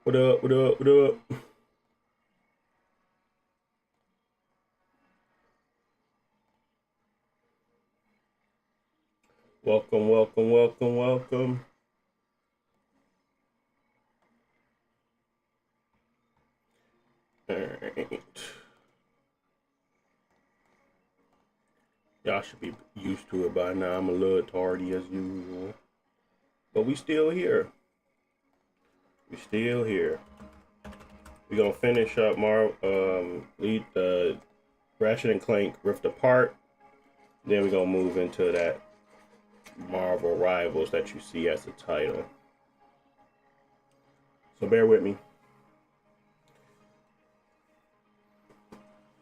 What up? What up? What up? Welcome, welcome, welcome, welcome. All right. Y'all should be used to it by now. I'm a little tardy as usual. But we still here. We still here. We're gonna finish up lead Ratchet and Clank Rift Apart. Then we're gonna move into that Marvel Rivals that you see as the title. So bear with me. I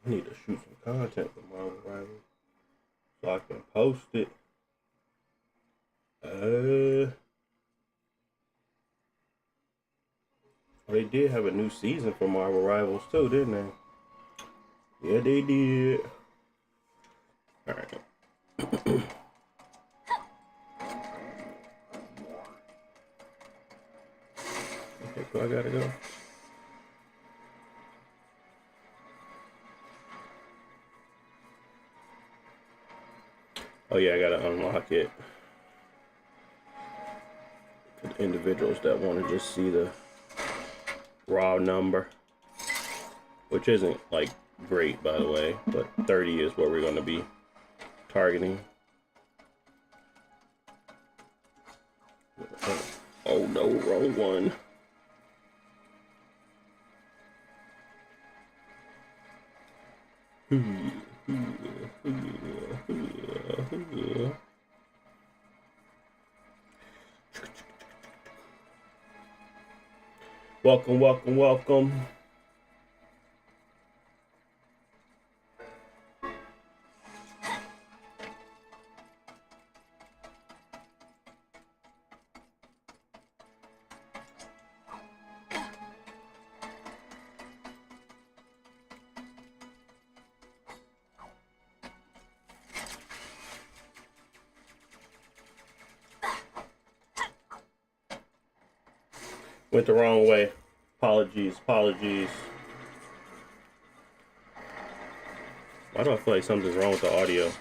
need to shoot some content for Marvel Rivals so I can post it. They did have a new season for Marvel Rivals too, didn't they? Yeah, they did. All right. Okay, so I gotta go. Oh yeah, I gotta unlock it for the individuals that want to just see the raw number, which isn't like great by the way, but 30 is what we're going to be targeting. Oh no, wrong one. Welcome, welcome, welcome. Went the wrong way. Apologies, apologies. Why do I feel like something's wrong with the audio?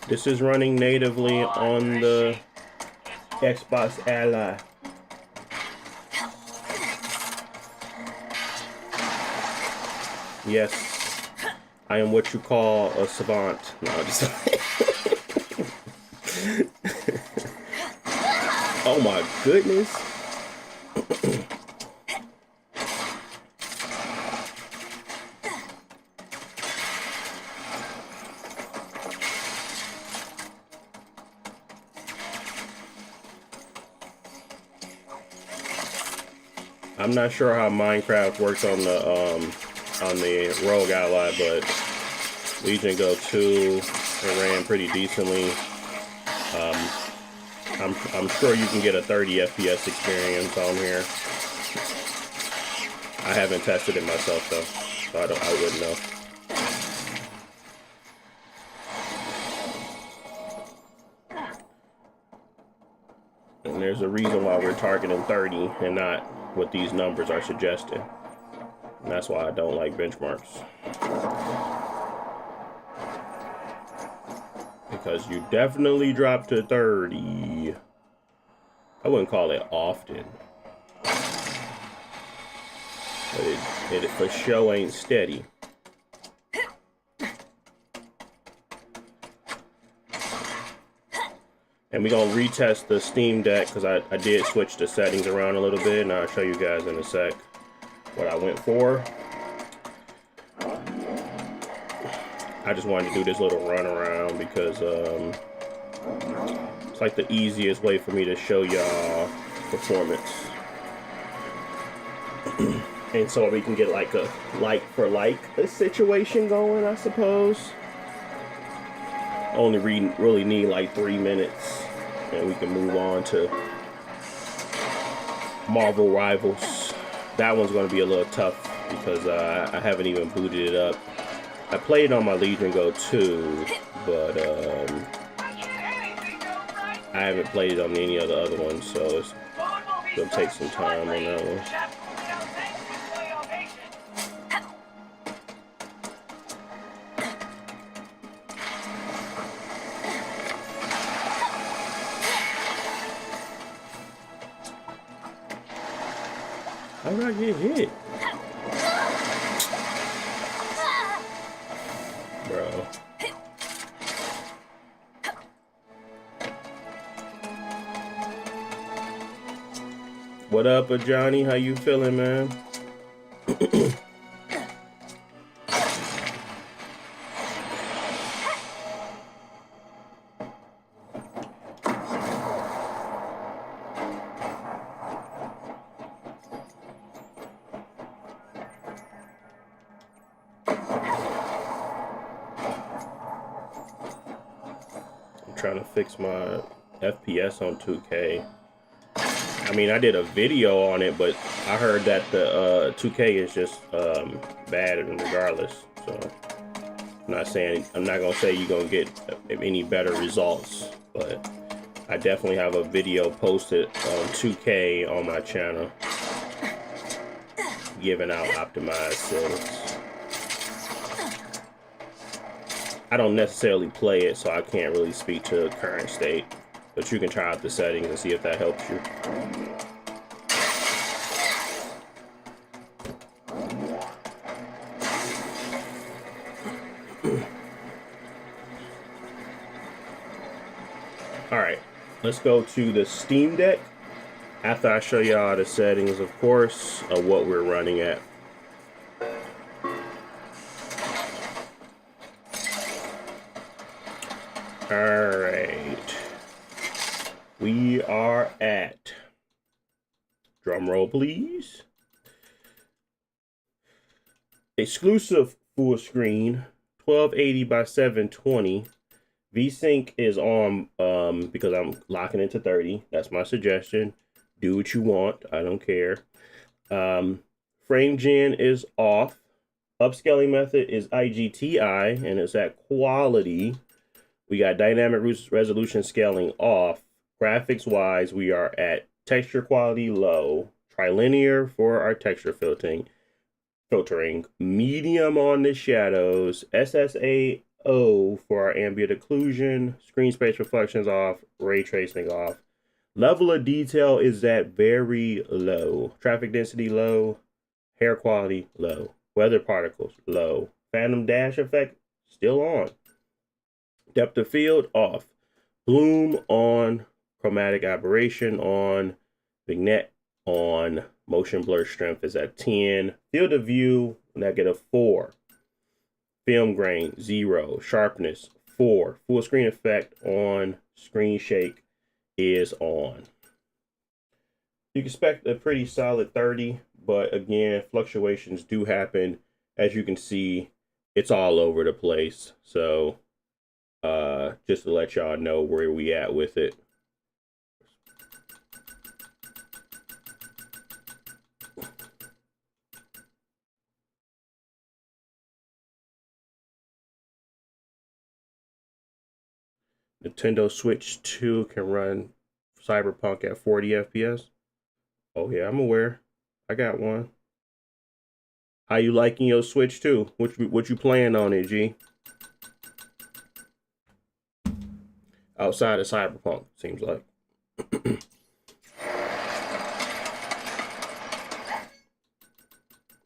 This is running natively on the Xbox Ally. Yes, I am what you call a savant. No, just oh my goodness. I'm not sure how Minecraft works on the Rogue Ally, but Legion Go 2 it ran pretty decently. I'm sure you can get a 30 FPS experience on here. I haven't tested it myself though, so I wouldn't know. And there's a reason why we're targeting 30 and not what these numbers are suggesting. And that's why I don't like benchmarks. Because you definitely drop to 30. I wouldn't call it often. But it for sure ain't steady. And we're gonna retest the Steam Deck because I did switch the settings around a little bit, and I'll show you guys in a sec what I went for. I just wanted to do this little run around because It's like the easiest way for me to show y'all performance. And so we can get like a like for like a situation going, I suppose. Only really need like 3 minutes, and we can move on to Marvel Rivals. That one's going to be a little tough because I haven't even booted it up. I played it on my Legion Go 2, but I haven't played it on any of the other ones, so it's going to take some time on that one. How did I get hit? Bro. What up, Johnny? How you feeling, man? Trying to fix my FPS on 2K. I mean, I did a video on it, but I heard that the 2K is just bad regardless. So I'm not gonna say you're gonna get any better results, but I definitely have a video posted on 2K on my channel giving out optimized settings. I don't necessarily play it, so I can't really speak to current state, but you can try out the settings and see if that helps you. All right, let's go to the Steam Deck after I show y'all the settings, of course, of what we're running at. All right, we are at, drum roll please, exclusive full screen 1280 by 720. VSync is on because I'm locking into 30. That's my suggestion. Do what you want. I don't care. Frame gen is off. Upscaling method is IGTI and it's at quality. We got dynamic resolution scaling off. Graphics wise, we are at texture quality low. Trilinear for our texture filtering. Medium on the shadows. SSAO for our ambient occlusion. Screen space reflections off. Ray tracing off. Level of detail is at very low. Traffic density low. Hair quality low. Weather particles low. Phantom dash effect still on. Depth of field off. Bloom on. Chromatic aberration on. Vignette on. Motion blur strength is at 10. Field of view -4. Film grain 0. Sharpness 4. Full screen effect on. Screen shake is on. You can expect a pretty solid 30, but again, fluctuations do happen. As you can see, it's all over the place. So just to let y'all know where we at with it. Nintendo Switch 2 can run Cyberpunk at 40 FPS. Oh yeah, I'm aware. I got one. How you liking your Switch 2? What you playing on it, G? Outside of Cyberpunk, seems like.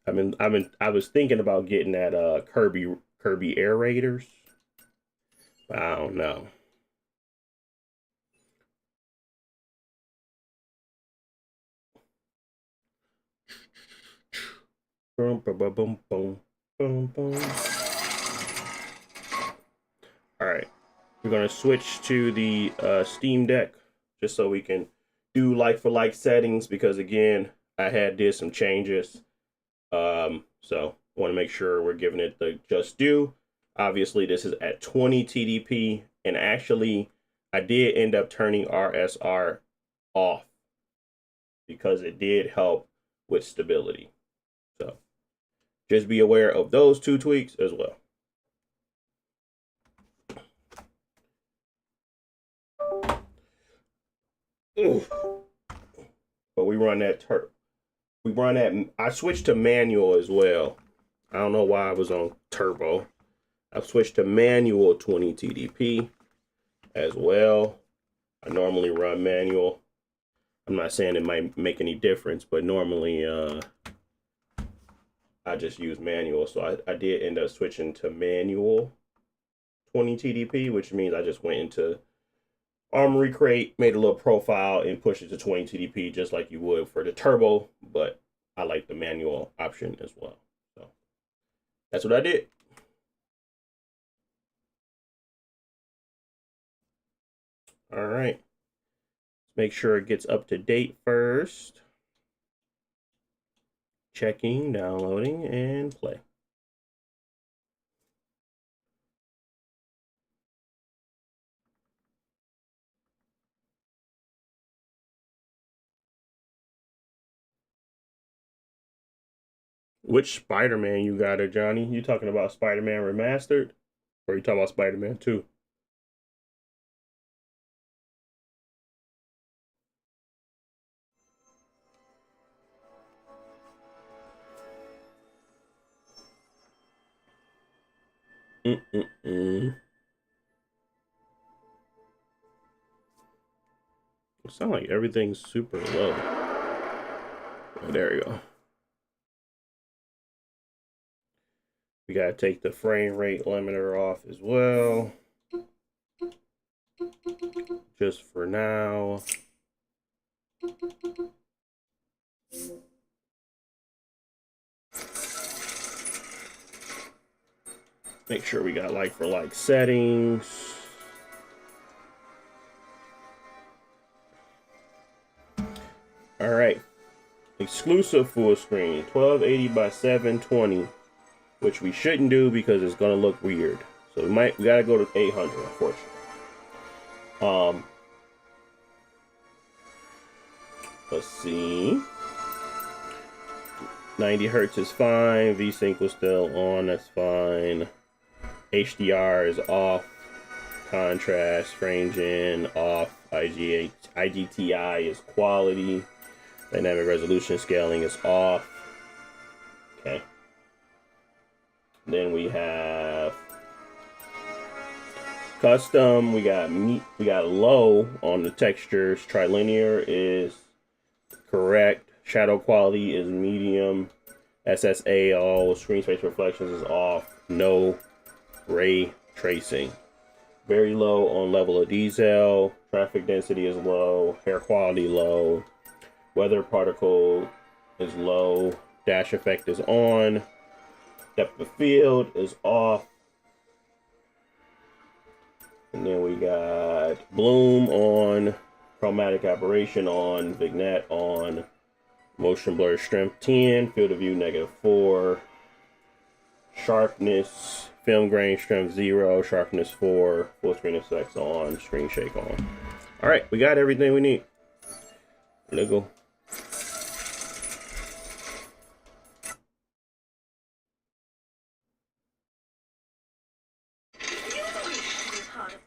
I was thinking about getting that Kirby Air Raiders. But I don't know. Boom, boom, boom, boom, boom, boom. All right. We're going to switch to the Steam Deck just so we can do like for like settings, because again, I did some changes. So want to make sure we're giving it the just due. Obviously, this is at 20 TDP, and actually, I did end up turning RSR off because it did help with stability. So just be aware of those two tweaks as well. Oof. But we run that I switched to manual as well. I don't know why I was on turbo. I've switched to manual 20 TDP as well. I normally run manual. I'm not saying it might make any difference, but normally I just use manual. So I did end up switching to manual 20 TDP, which means I just went into Armory Crate, made a little profile, and pushed it to 20 TDP just like you would for the turbo, but I like the manual option as well. So that's what I did. All right. Let's make sure it gets up to date first. Checking, downloading, and play. Which Spider-Man you got it, Johnny? You talking about Spider-Man Remastered? Or you talking about Spider-Man 2? It sounds like everything's super low. Oh, there you go. We gotta take the frame rate limiter off as well. Just for now. Make sure we got like for like settings. All right. Exclusive full screen, 1280 by 720, which we shouldn't do because it's gonna look weird. So we gotta go to 800, unfortunately. Let's see. 90 hertz is fine. VSync was still on, that's fine. HDR is off. Contrast, frame gen off. IGTI is quality. Dynamic resolution scaling is off. Okay. Then we have custom. We got low on the textures. Trilinear is correct. Shadow quality is medium. SSA, all screen space reflections is off. No ray tracing. Very low on level of detail. Traffic density is low. Hair quality low. Weather particle is low. Dash effect is on. Depth of field is off. And then we got bloom on. Chromatic aberration on. Vignette on. Motion blur strength 10. Field of view -4. Sharpness. Film grain strength 0. Sharpness 4. Full screen effects on. Screen shake on. Alright, we got everything we need. Let's go.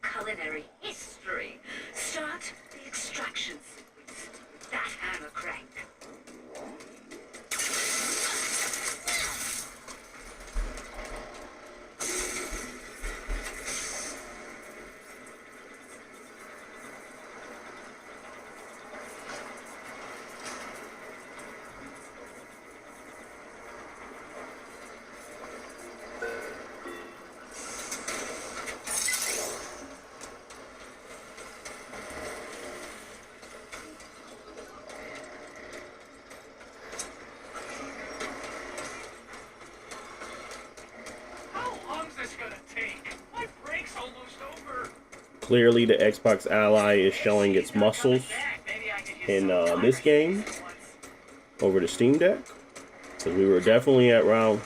Culinary history. Start the extraction sequence. That hammer crank. Clearly, the Xbox Ally is showing its muscles in this game over the Steam Deck. Because we were definitely at around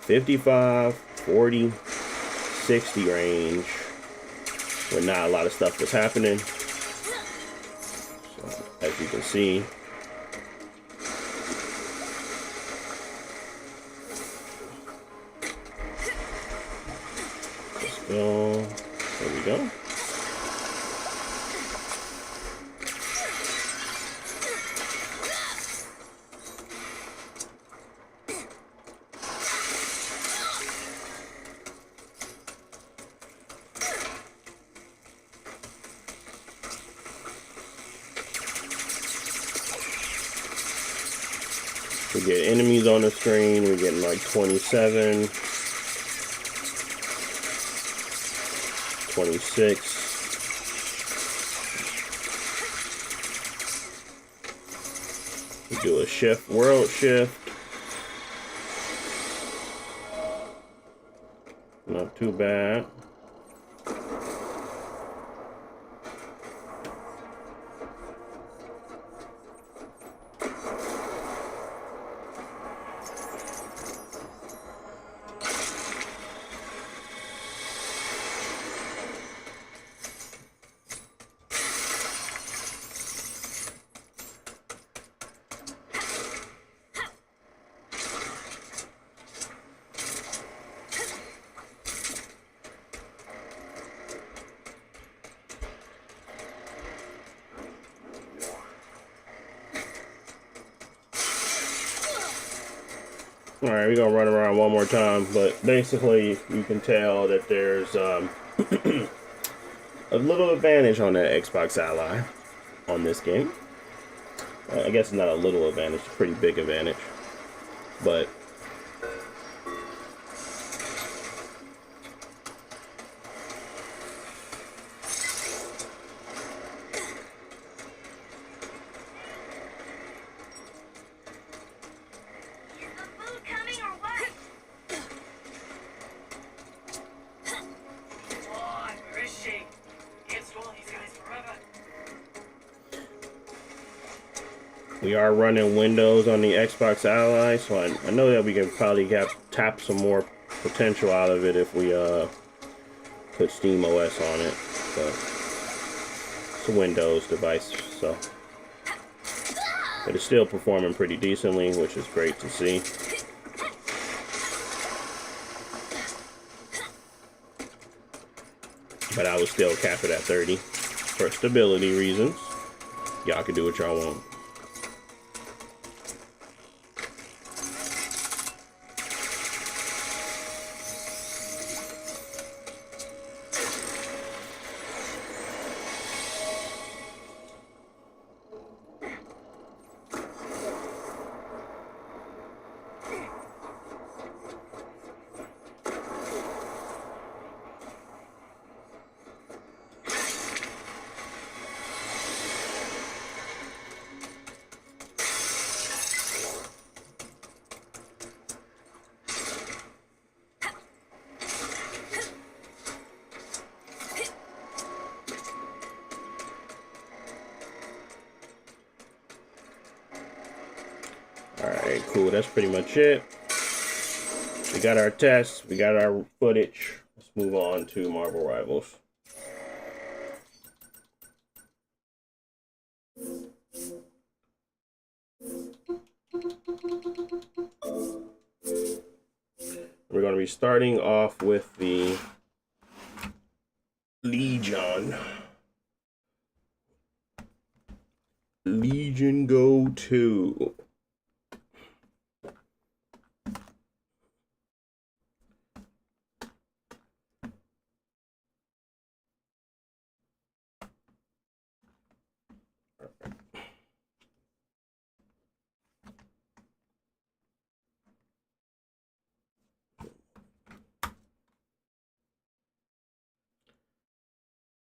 55, 40, 60 range where not a lot of stuff was happening. So, as you can see, let's go. There we go. We get enemies on the screen. We're getting like 27, 26. We do a shift, world shift. Not too bad. Alright, we're gonna run around one more time, but basically you can tell that there's a little advantage on that Xbox Ally on this game. I guess it's not a little advantage, it's a pretty big advantage. But we are running Windows on the Xbox Ally, so I know that we can probably tap some more potential out of it if we put Steam OS on it. But it's a Windows device, so. But it's still performing pretty decently, which is great to see. But I would still cap it at 30 for stability reasons. Y'all can do what y'all want. Alright, cool. That's pretty much it. We got our tests. We got our footage. Let's move on to Marvel Rivals. We're going to be starting off with the Legion. Legion Go 2.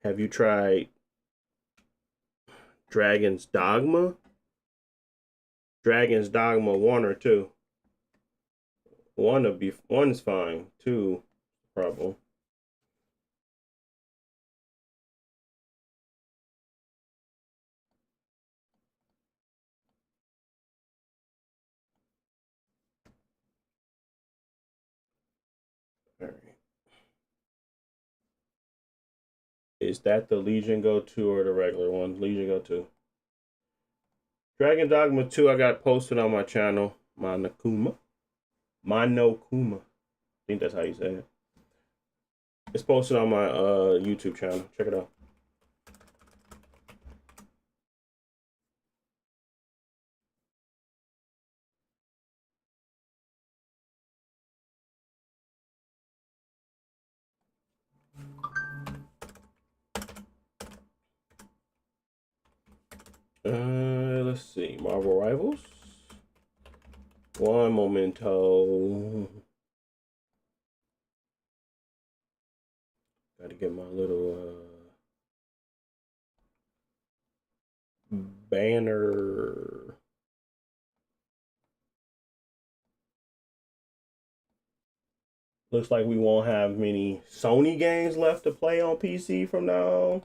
Have you tried Dragon's Dogma? Dragon's Dogma 1 or 2? One's fine. 2 problem. All right. Is that the Legion Go 2 or the regular one? Legion Go 2. Dragon Dogma 2 I got posted on my channel. Monokuma. I think that's how you say it. It's posted on my YouTube channel. Check it out. Let's see. Marvel Rivals. One momento. Got to get my little banner. Looks like we won't have many Sony games left to play on PC from now on.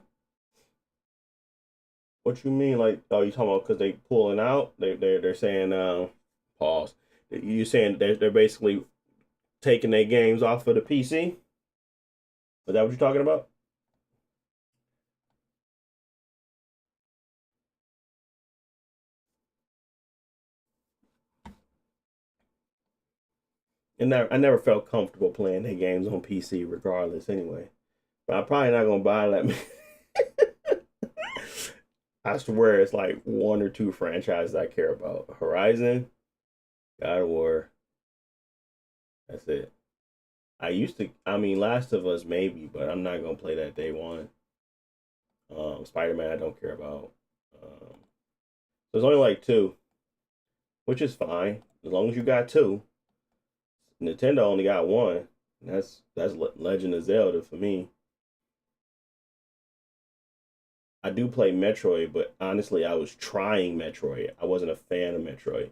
What you mean? Like, oh, you talking about because they pulling out? They're saying pause. You saying they're basically taking their games off of the PC? Is that what you're talking about? And I never felt comfortable playing their games on PC, regardless. Anyway, but I'm probably not gonna buy that. I swear it's like one or two franchises I care about: Horizon, God of War. That's it. I used to. I mean, Last of Us maybe, but I'm not gonna play that day one. Spider-Man I don't care about. There's only like two, which is fine as long as you got two. Nintendo only got one. That's Legend of Zelda for me. I do play Metroid, but honestly, I was trying Metroid. I wasn't a fan of Metroid,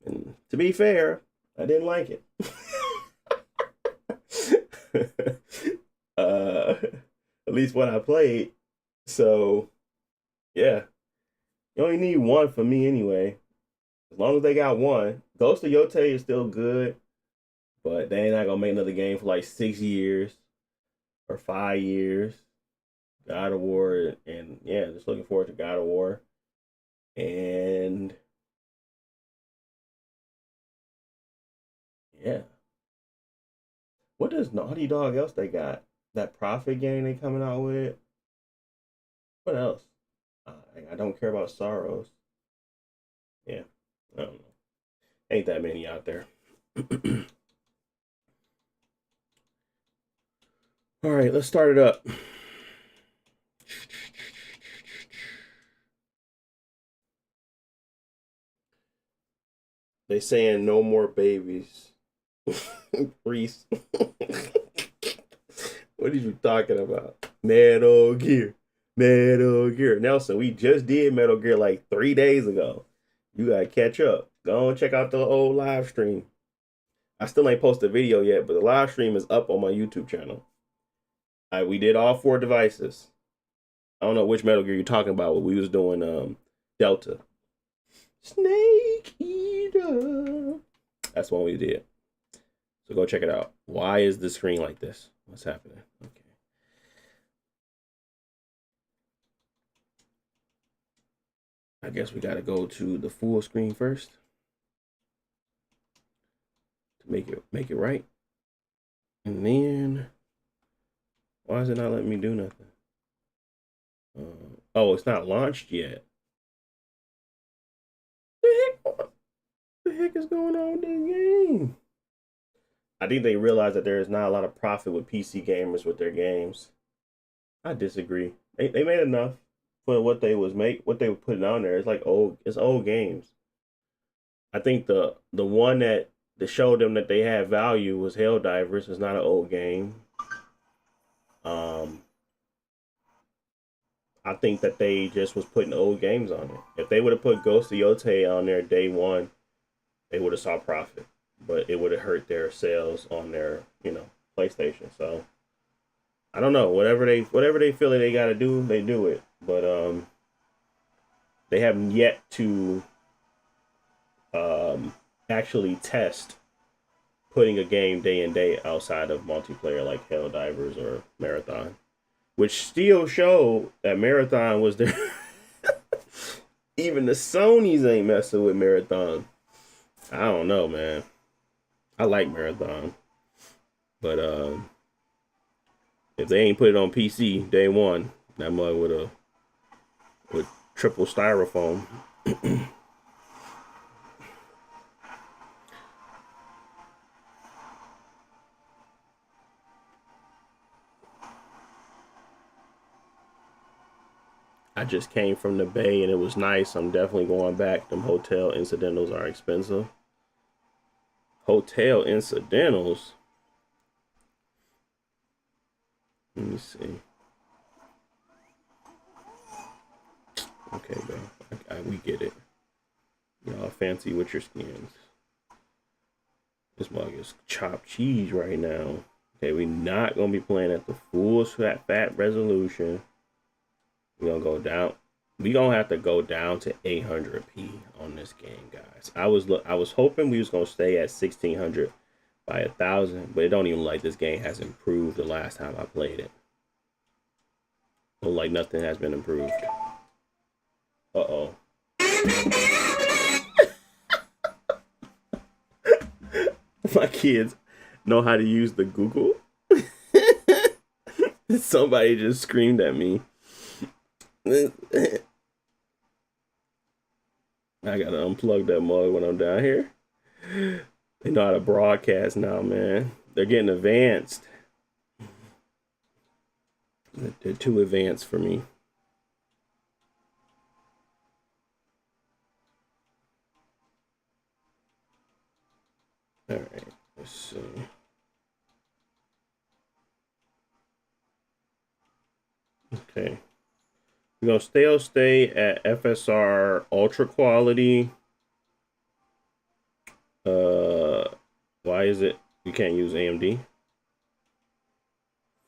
and to be fair, I didn't like it. At least when I played. So yeah, you only need one for me anyway. As long as they got one. Ghost of Yote is still good, but they ain't not gonna make another game for like 6 years or 5 years. God of War, and yeah, just looking forward to God of War. And yeah, what does Naughty Dog else they got? That Prophet game they coming out with. What else? I don't care about Sorrows. Yeah, I don't know. Ain't that many out there. All right, let's start it up. They saying no more babies. Reese. What are you talking about? Metal Gear. Metal Gear. Nelson, we just did Metal Gear like 3 days ago. You gotta catch up. Go and check out the old live stream. I still ain't posted a video yet, but the live stream is up on my YouTube channel. We did all 4 devices. I don't know which Metal Gear you're talking about, but we was doing Delta. Snake Eater. That's one we did. So go check it out. Why is the screen like this? What's happening? Okay. I guess we gotta go to the full screen first to make it right. And then why is it not letting me do nothing? Oh, it's not launched yet. What the heck is going on with this game? I think they realize that there is not a lot of profit with PC gamers with their games. I disagree. They made enough for what they were putting on there. It's like old games. I think the one that showed them that they had value was Helldivers. It's not an old game. I think that they just was putting old games on it. If they would have put Ghost of Yote on there day one, they would have saw profit, but it would have hurt their sales on their PlayStation. So I don't know. Whatever they feel like they got to do, they do it. But they haven't yet to actually test putting a game day and day outside of multiplayer like Helldivers or Marathon, which still show that Marathon was there. Even the Sonys ain't messing with Marathon. I don't know, man. I like Marathon, but if they ain't put it on PC day one, that mug with triple styrofoam. I just came from the Bay and it was nice. I'm definitely going back. Them hotel incidentals are expensive. Hotel incidentals. Let me see. Okay, bro. We get it. Y'all fancy with your skins. This mug is chopped cheese right now. Okay, we not gonna be playing at the full fat resolution. We gonna go down. We gonna have to go down to 800p on this game, guys. I was hoping we was gonna stay at 1600 by 1000, but it don't even look like this game has improved the last time I played it. Look like nothing has been improved. Uh-oh. My kids know how to use the Google. Somebody just screamed at me. I gotta unplug that mug when I'm down here. They know how to broadcast now, man. They're getting advanced. They're too advanced for me. All right, let's see. Okay. We're gonna stay at FSR ultra quality. Why is it you can't use AMD?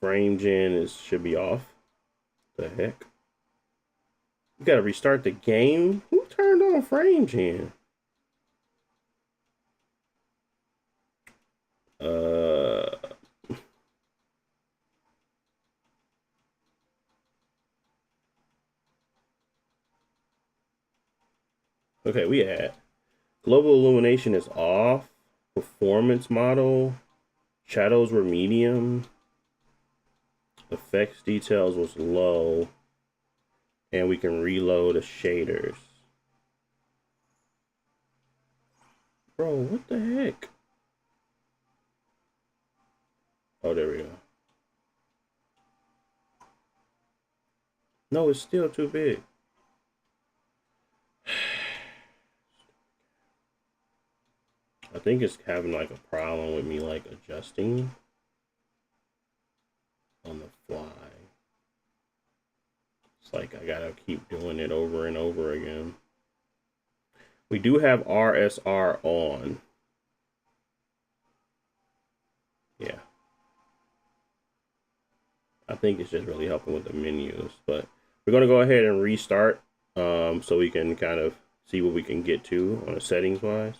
Frame gen should be off. The heck? You gotta restart the game. Who turned on frame gen? Okay, we had global illumination is off. Performance model. Shadows were medium. Effects details was low. And we can reload the shaders. Bro, what the heck? Oh, there we go. No, it's still too big. I think it's having like a problem with me like adjusting on the fly. It's like I gotta keep doing it over and over again. We do have RSR on. Yeah. I think it's just really helping with the menus, but we're gonna go ahead and restart so we can kind of see what we can get to on the settings wise.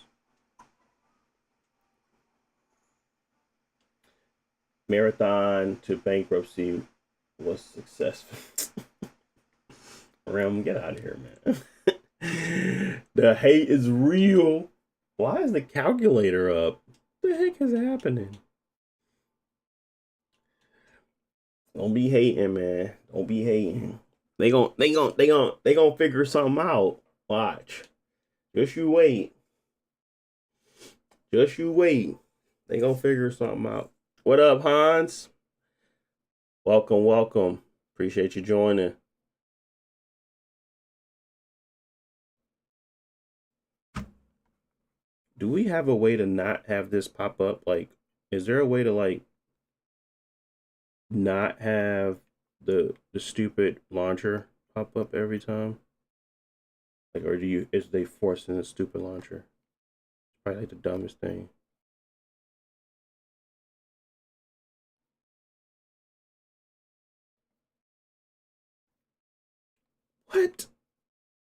Marathon to bankruptcy was successful. Realm, get out of here, man. The hate is real. Why is the calculator up? What the heck is happening? Don't be hating, man. Don't be hating. They gonna figure something out. Watch. Just you wait. Just you wait. They gonna figure something out. What up, Hans? Welcome, welcome. Appreciate you joining. Do we have a way to not have this pop up? Like, is there a way to like not have the stupid launcher pop up every time? Like, or is they forcing the stupid launcher? Probably like the dumbest thing. What?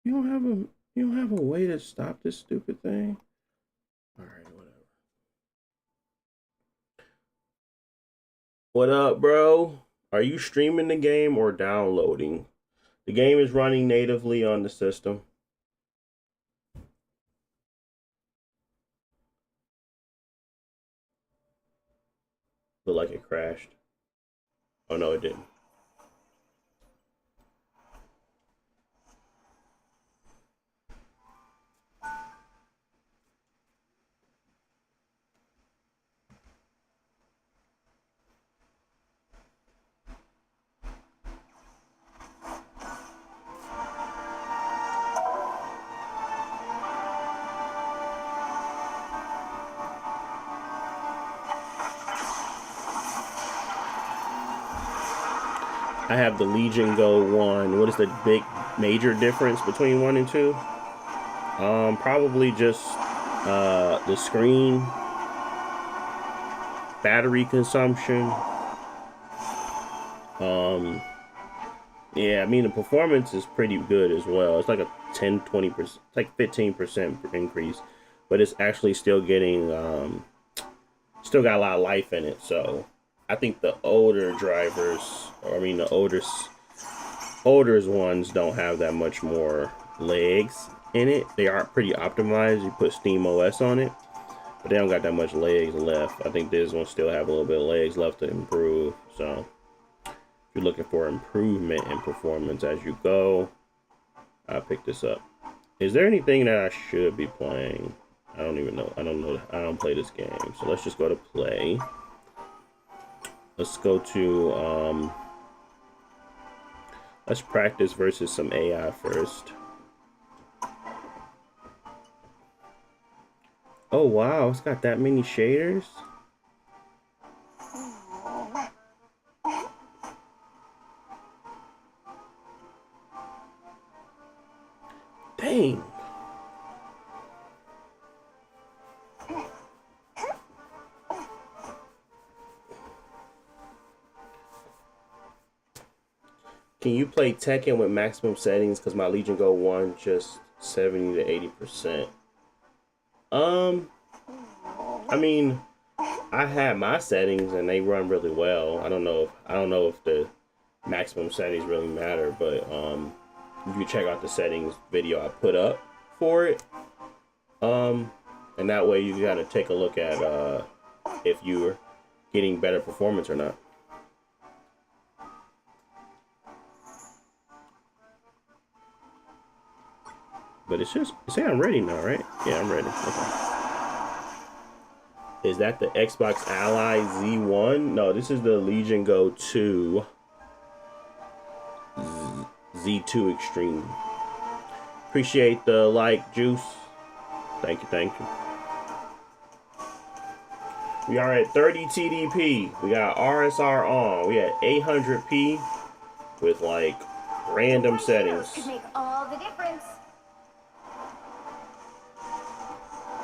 You don't have a way to stop this stupid thing? All right, whatever. What up, bro? Are you streaming the game or downloading? The game is running natively on the system. Look like it crashed. Oh no, it didn't. I have the Legion Go 1. What is the big major difference between 1 and 2? Probably just the screen, battery consumption. Yeah, I mean the performance is pretty good as well. It's like a 10-20%, it's like 15% increase, but it's actually still getting still got a lot of life in it. So I think the older drivers, or I mean the older ones don't have that much more legs in it. They are pretty optimized. You put Steam OS on it, but they don't got that much legs left. I think this one still have a little bit of legs left to improve. So if you're looking for improvement in performance as you go, I'll pick this up. Is there anything that I should be playing? I don't even know. I don't know. I don't play this game. So let's just go to play. Let's go to let's practice versus some AI first. Oh wow, it's got that many shaders. Dang. Can you play Tekken with maximum settings? Because my Legion Go 1 just 70 to 80%. I mean, I have my settings and they run really well. I don't know if the maximum settings really matter, but you can check out the settings video I put up for it. And that way you gotta take a look at if you're getting better performance or not. But it's saying I'm ready now, right? Yeah, I'm ready. Okay. Is that the Xbox Ally Z1? No, this is the Legion Go 2 Z2 Extreme. Appreciate the like, Juice. Thank you, thank you. We are at 30 TDP. We got RSR on. We at 800p with like random settings. Could make all the difference.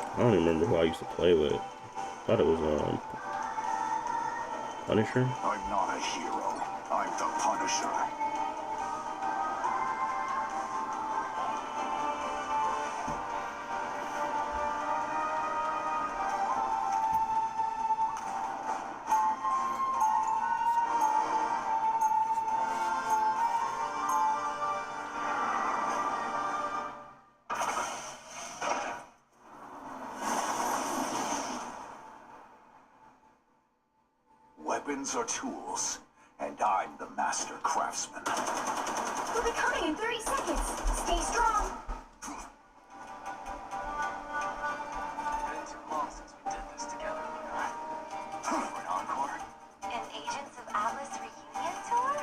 I don't even remember who I used to play with. Thought it was Punisher. I'm not a hero. I'm the Punisher. Weapons are tools, and I'm the master craftsman. We'll be coming in 30 seconds. Stay strong. It's been too long since we did this together. For an encore? An Agents of Atlas reunion tour?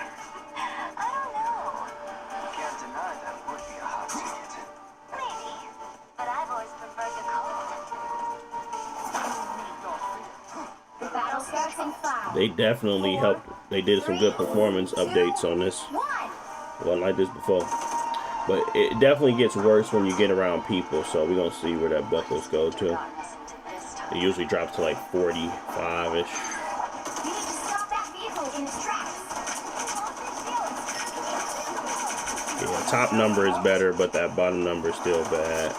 I don't know. Can't deny that would be a hot ticket. Maybe. But I've always preferred the cold. The battle starts in 5. They definitely helped. They did some good performance updates on this. It wasn't like this before. But it definitely gets worse when you get around people, so we're going to see where that buckles go to. It usually drops to like 45-ish. You need to stop that vehicle in its tracks. Yeah, top number is better, but that bottom number is still bad.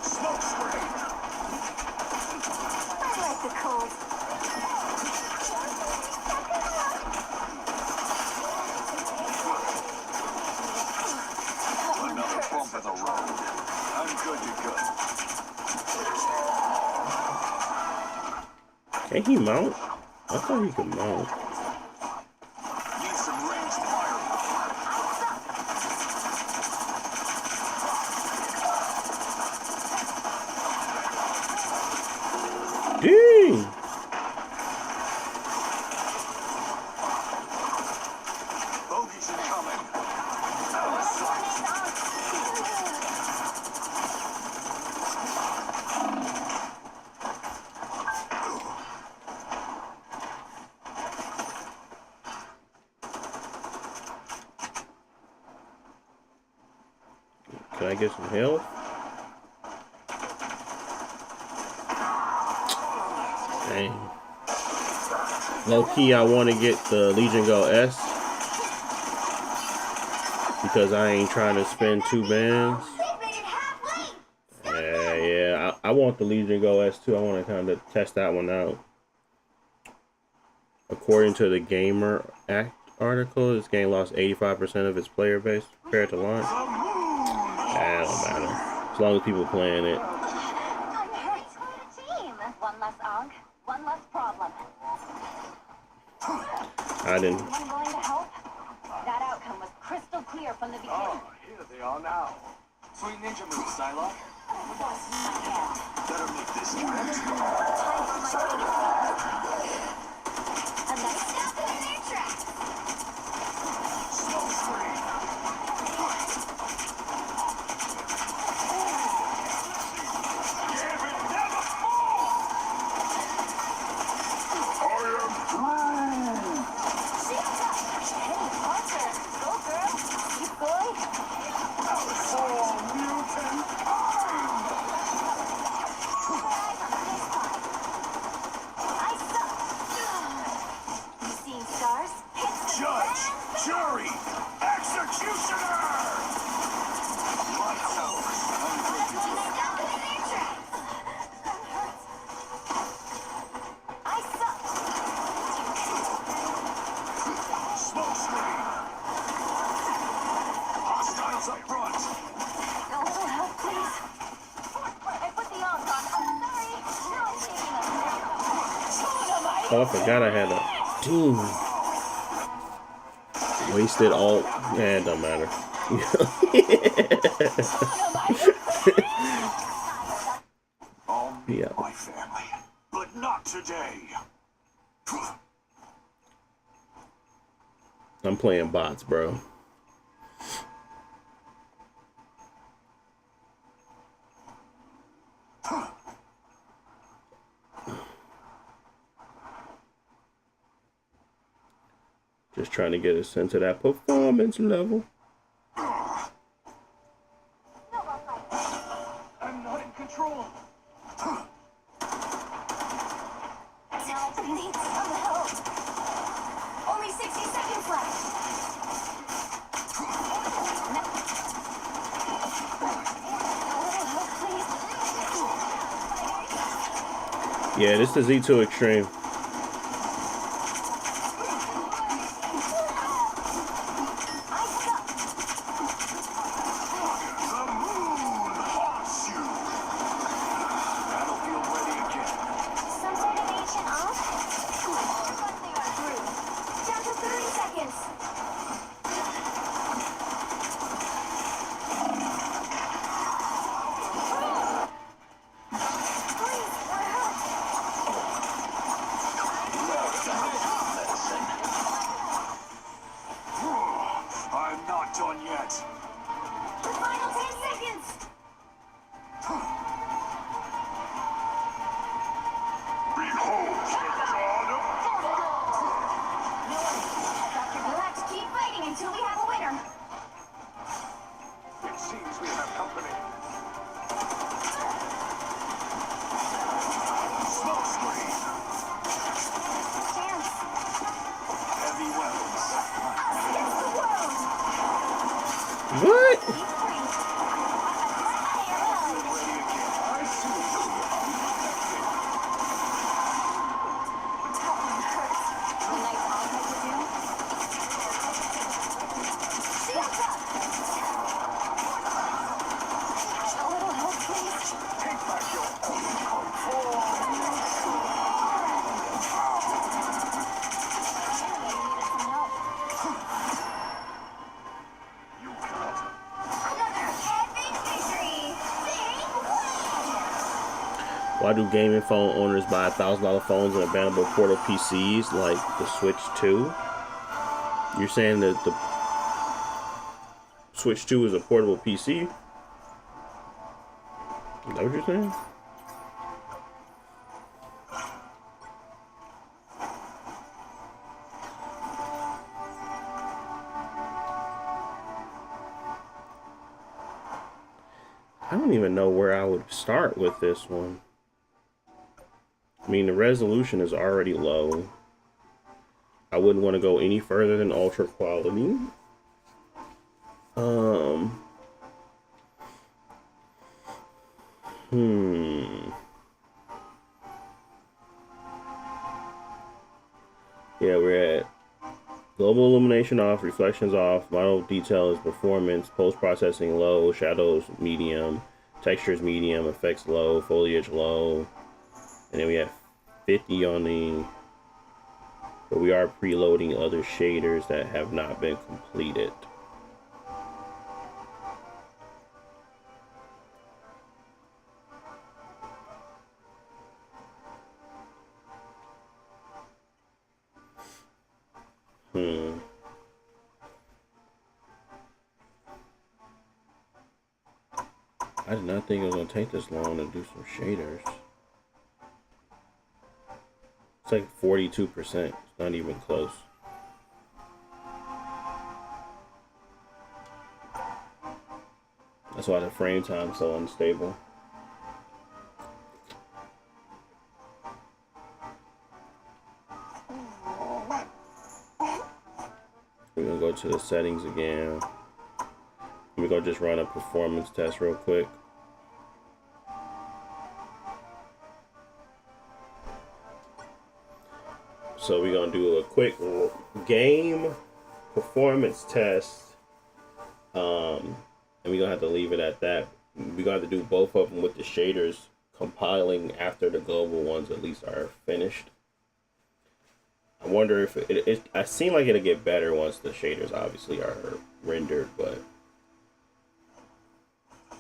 Smoke screen! Can he mount? I thought he could mount. Need some ranged fire. Dang! Bogeys incoming. Out of sight. Can I get some help? Dang. Low key, I want to get the Legion Go S because I ain't trying to spend 2 bands. Yeah. I want the Legion Go S too. I want to kind of test that one out. According to the Gamer Act article, this game lost 85% of its player base compared to launch. That don't matter. As long as people playing it. One less Og, one less problem. I didn't. I'm going to help. That outcome was crystal clear from the beginning. Oh, here they are now. Sweet ninja move, Psylocke. Better make this count. And that's stop in their tracks. Smoke screen. Damn it, never fall! I am through! Hey, Parker. Go, girl. Keep going. Oh, mutant! I suck. You seeing stars? Judge, jury, executioner! Lights out. I suck. Smoke screen. Hostiles up front. A little help, please. I put the odds on. I'm sorry. No, I'm taking a Oh, I forgot I had a team. Wasted all. Yeah, it don't matter. I'll meet Yeah. my family, but not today. I'm playing bots, bro. Just trying to get a sense of that performance level. I'm not in control. Now I need some help. Only 60 seconds left. Yeah, this is Z2 Extreme. The moon haunts you. Battlefield ready again. Some sort of ancient off? But they are through. Down to 30 seconds. Please, that hurts. Why do gaming phone owners buy $1,000 phones and abandonable portable PCs like the Switch 2? You're saying that the Switch 2 is a portable PC? Is that what you're saying? I don't even know where I would start with this one. I mean, the resolution is already low. I wouldn't want to go any further than ultra quality. Yeah, we're at global illumination off, reflections off, model detail is performance, post-processing low, shadows medium, textures medium, effects low, foliage low. And then we have 50 on the, but we are preloading other shaders that have not been completed. I did not think it was gonna take this long to do some shaders. It's like 42%. It's not even close. That's why the frame time is so unstable. We're gonna go to the settings again. We're gonna just run a performance test real quick. So we're gonna do a quick game performance test. And we're gonna have to leave it at that. We're gonna have to do both of them with the shaders compiling after the global ones at least are finished. I wonder if I seem like it'll get better once the shaders obviously are rendered, but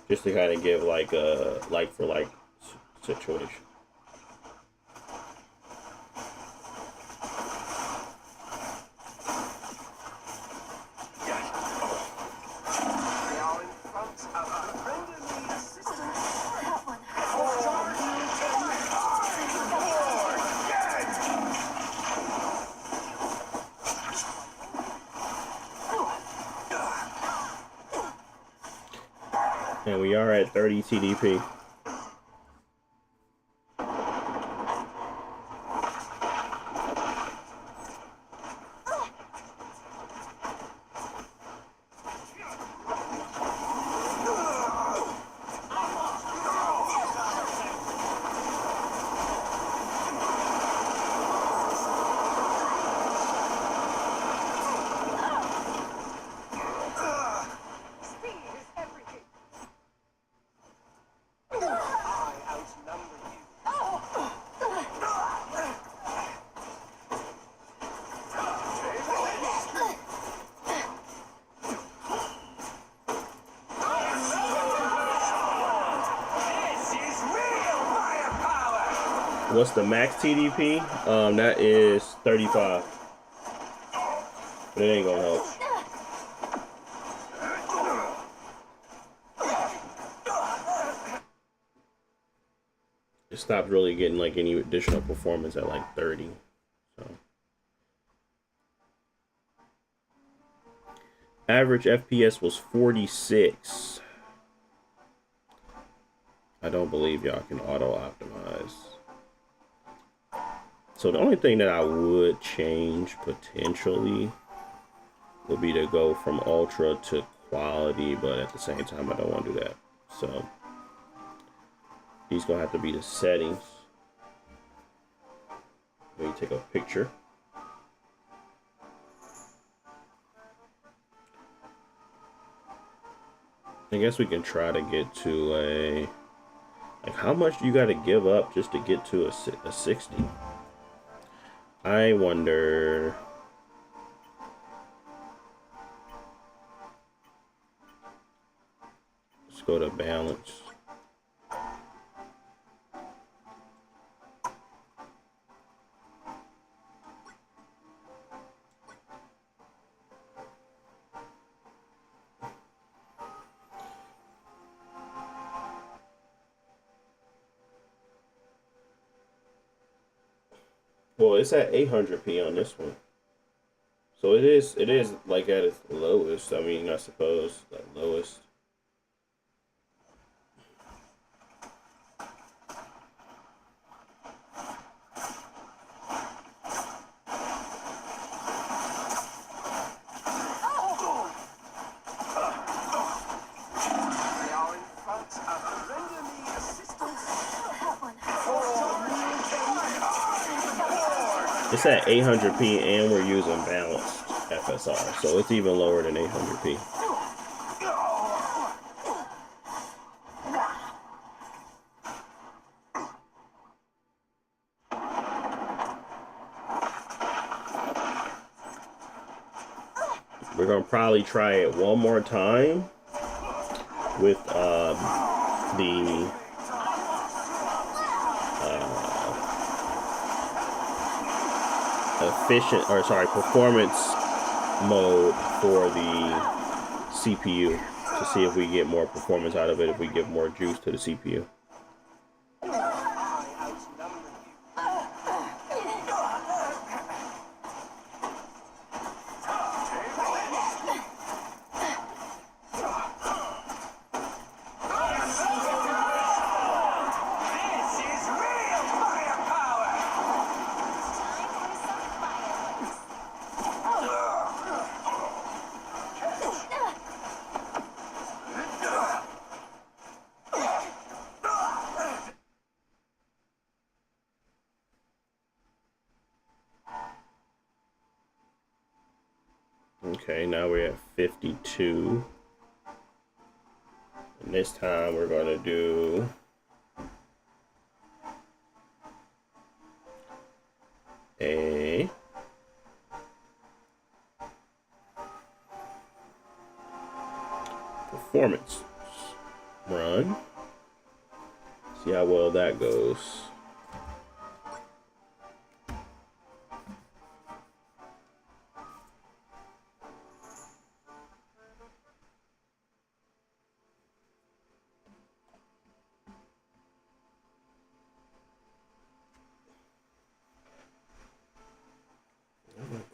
just to kind of give like a like for like situation. And we are at 30 TDP. What's the max TDP? That is 35. But it ain't gonna help. It stopped really getting like any additional performance at like 30. So average FPS was 46. I don't believe y'all can auto optimize. So the only thing that I would change potentially would be to go from ultra to quality, but at the same time I don't want to do that. So these gonna have to be the settings. Let me take a picture. I guess we can try to get to a, like, how much do you got to give up just to get to a 60? I wonder. Let's go to balance. Well, it's at 800p on this one. So it is like at its lowest. I mean, I suppose the lowest. They are in front and render me assistance. It's at 800p and we're using balanced FSR, so it's even lower than 800p. We're gonna probably try it one more time with the performance mode for the CPU to see if we get more performance out of it, if we give more juice to the CPU. Okay, now we're at 52. And this time we're gonna do a performance run. See how well that goes.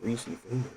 Greasy fingers.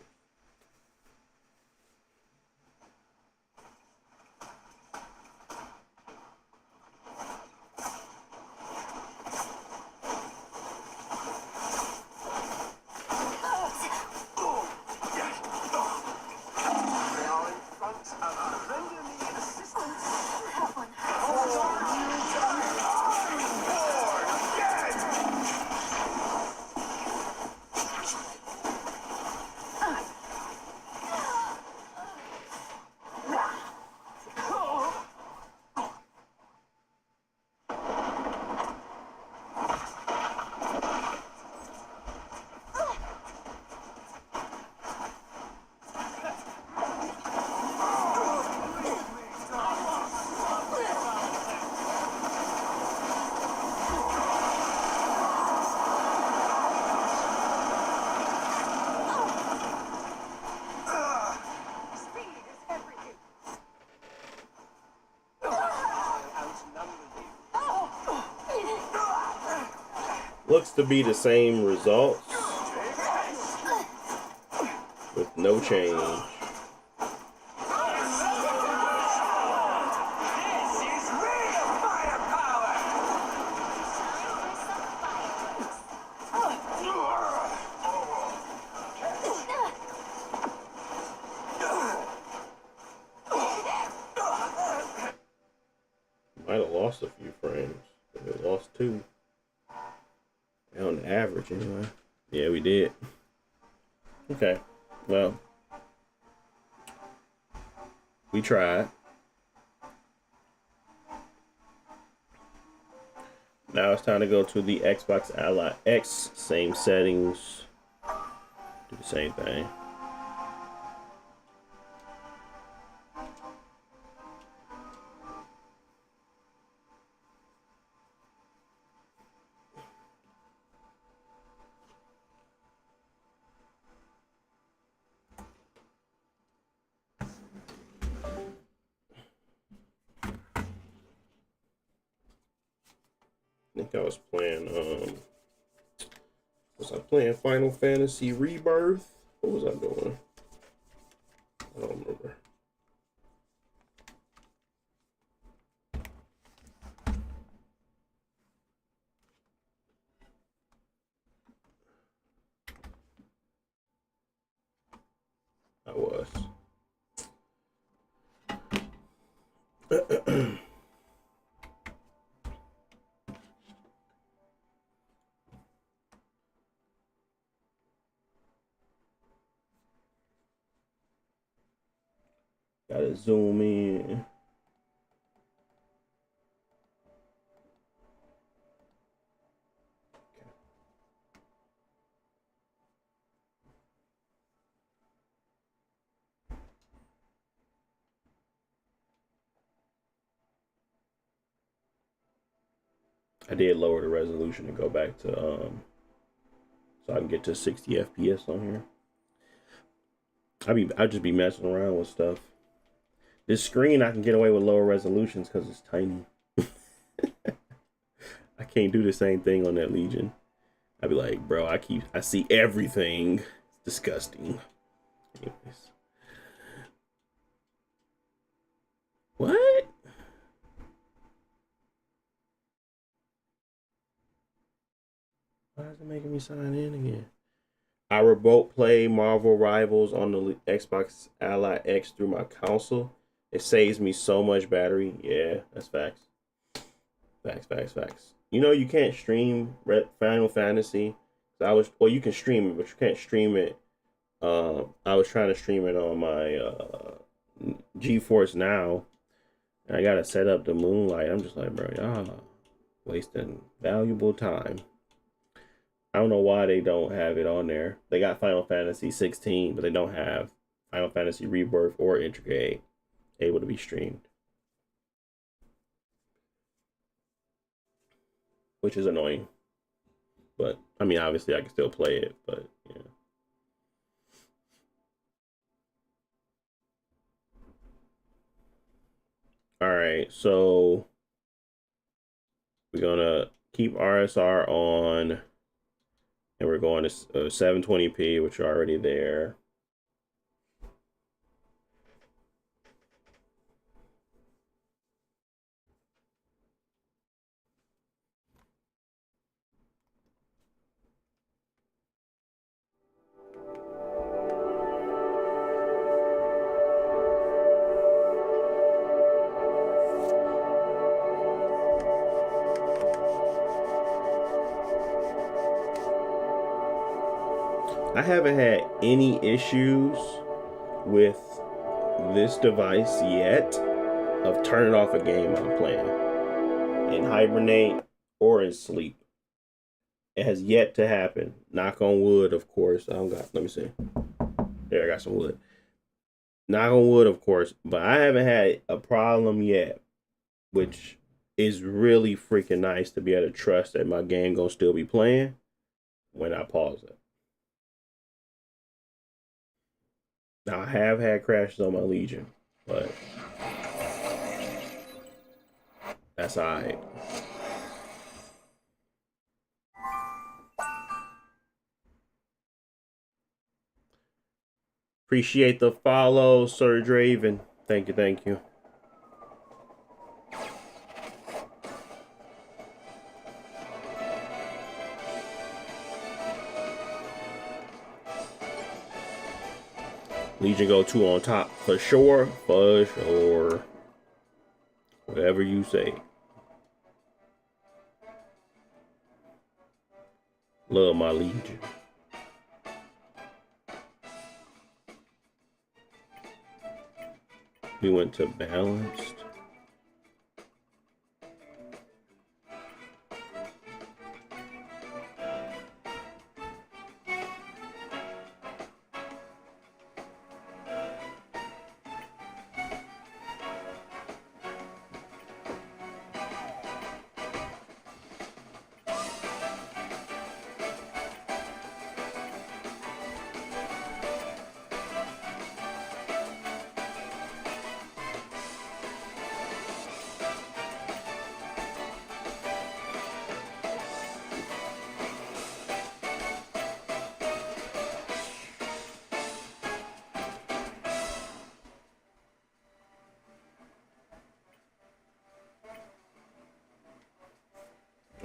Looks to be the same results with no change. Might have lost a few frames, but we lost 2. On average, anyway. Yeah, we did. Okay, well, we tried. Now it's time to go to the Xbox Ally X, same settings, do the same thing. I think I was playing Was I playing Final Fantasy Rebirth? What was I doing? I don't remember. I was. Gotta zoom in. I did lower the resolution to go back to so I can get to 60 FPS on here. I just be messing around with stuff. This screen I can get away with lower resolutions because it's tiny. I can't do the same thing on that Legion. I'd be like, bro, I see everything. It's disgusting. Anyways. What? Why is it making me sign in again? I remote play Marvel Rivals on the Xbox Ally X through my console. It saves me so much battery. Yeah, that's facts. Facts. You know, you can't stream Final Fantasy. Well, you can stream it, but you can't stream it. I was trying to stream it on my GeForce Now. And I gotta set up the Moonlight. I'm just like, bro, y'all wasting valuable time. I don't know why they don't have it on there. They got Final Fantasy 16, but they don't have Final Fantasy Rebirth or Intrigue able to be streamed. Which is annoying. But, I mean, obviously I can still play it, but, yeah. Alright, so we're gonna keep RSR on, and we're going to 720p, which are already there. I haven't had any issues with this device yet of turning off a game I'm playing in hibernate or in sleep. It has yet to happen. Knock on wood, of course. Let me see. There, I got some wood. Knock on wood, of course. But I haven't had a problem yet, which is really freaking nice to be able to trust that my game gonna still be playing when I pause it. Now, I have had crashes on my Legion, but that's alright. Appreciate the follow, Sir Draven. Thank you. Legion go 2 on top for sure. Whatever you say. Love my Legion. We went to balanced.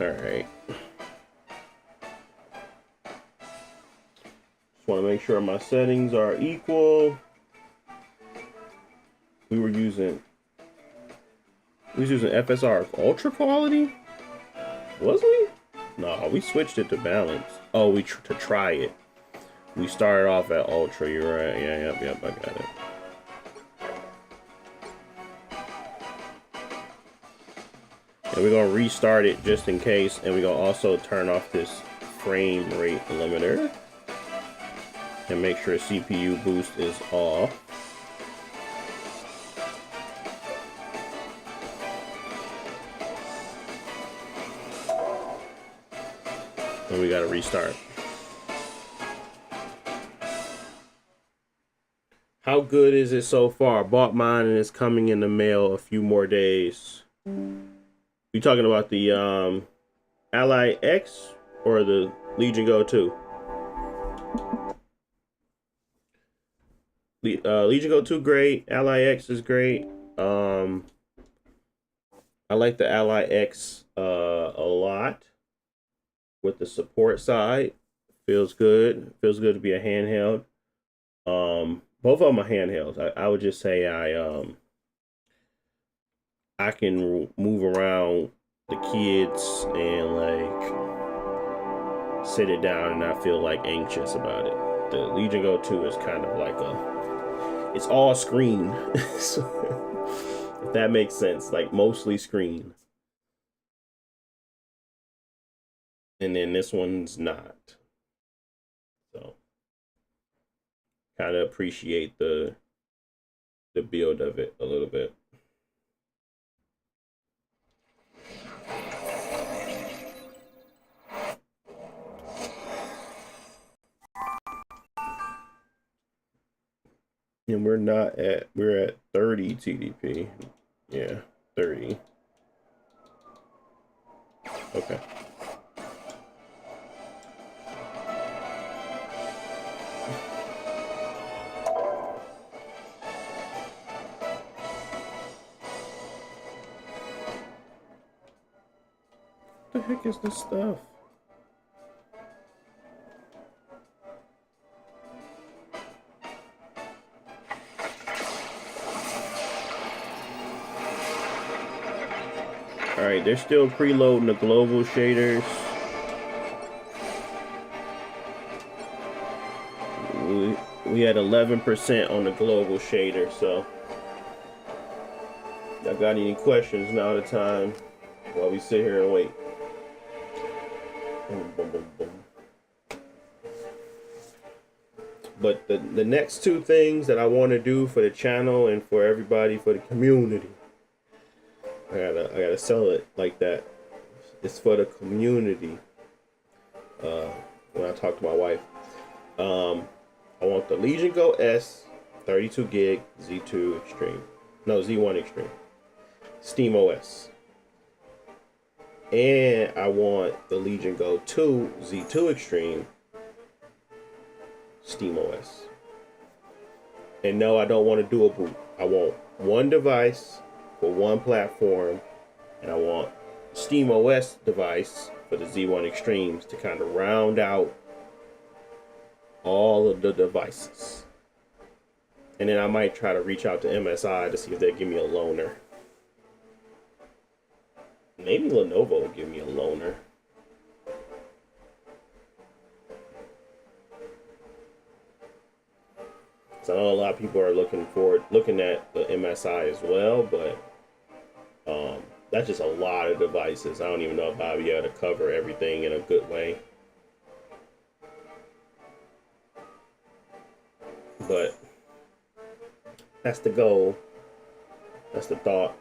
All right. Just want to make sure my settings are equal. We was using FSR ultra quality. Was we? No, we switched it to balance. Oh, to try it. We started off at ultra. You're right. Yeah, yep. I got it. And we're gonna restart it just in case, and we're gonna also turn off this frame rate limiter and make sure CPU boost is off. And we gotta restart. How good is it so far? Bought mine and it's coming in the mail a few more days. You talking about the Ally X or the Legion Go 2? Legion Go 2 great. Ally X is great. I like the Ally X a lot with the support side. Feels good. Feels good to be a handheld. Both of them are handhelds. I would just say I can move around the kids and like sit it down and not feel like anxious about it. The Legion Go 2 is kind of like it's all screen. So, if that makes sense, like mostly screen. And then this one's not. So kind of appreciate the build of it a little bit. And we're at 30 TDP. Yeah, 30. Okay. What the heck is this stuff? All right, they're still preloading the global shaders. We had 11% on the global shader, so y'all got any questions, now the time while we sit here and wait. Boom, boom, boom, boom. But the next two things that I want to do for the channel and for everybody, for the community, I gotta sell it like that. It's for the community. When I talk to my wife, I want the Legion Go S, 32 gig, Z2 Extreme, no Z1 Extreme, Steam OS, and I want the Legion Go 2 Z2 Extreme, Steam OS. And no, I don't want to do a boot. I want one device for one platform, and I want Steam OS device for the Z1 Extremes to kind of round out all of the devices. And then I might try to reach out to MSI to see if they give me a loaner. Maybe Lenovo will give me a loaner. So I know a lot of people are looking at the MSI as well, but that's just a lot of devices. I don't even know if I'll be able to cover everything in a good way. But that's the goal. That's the thought.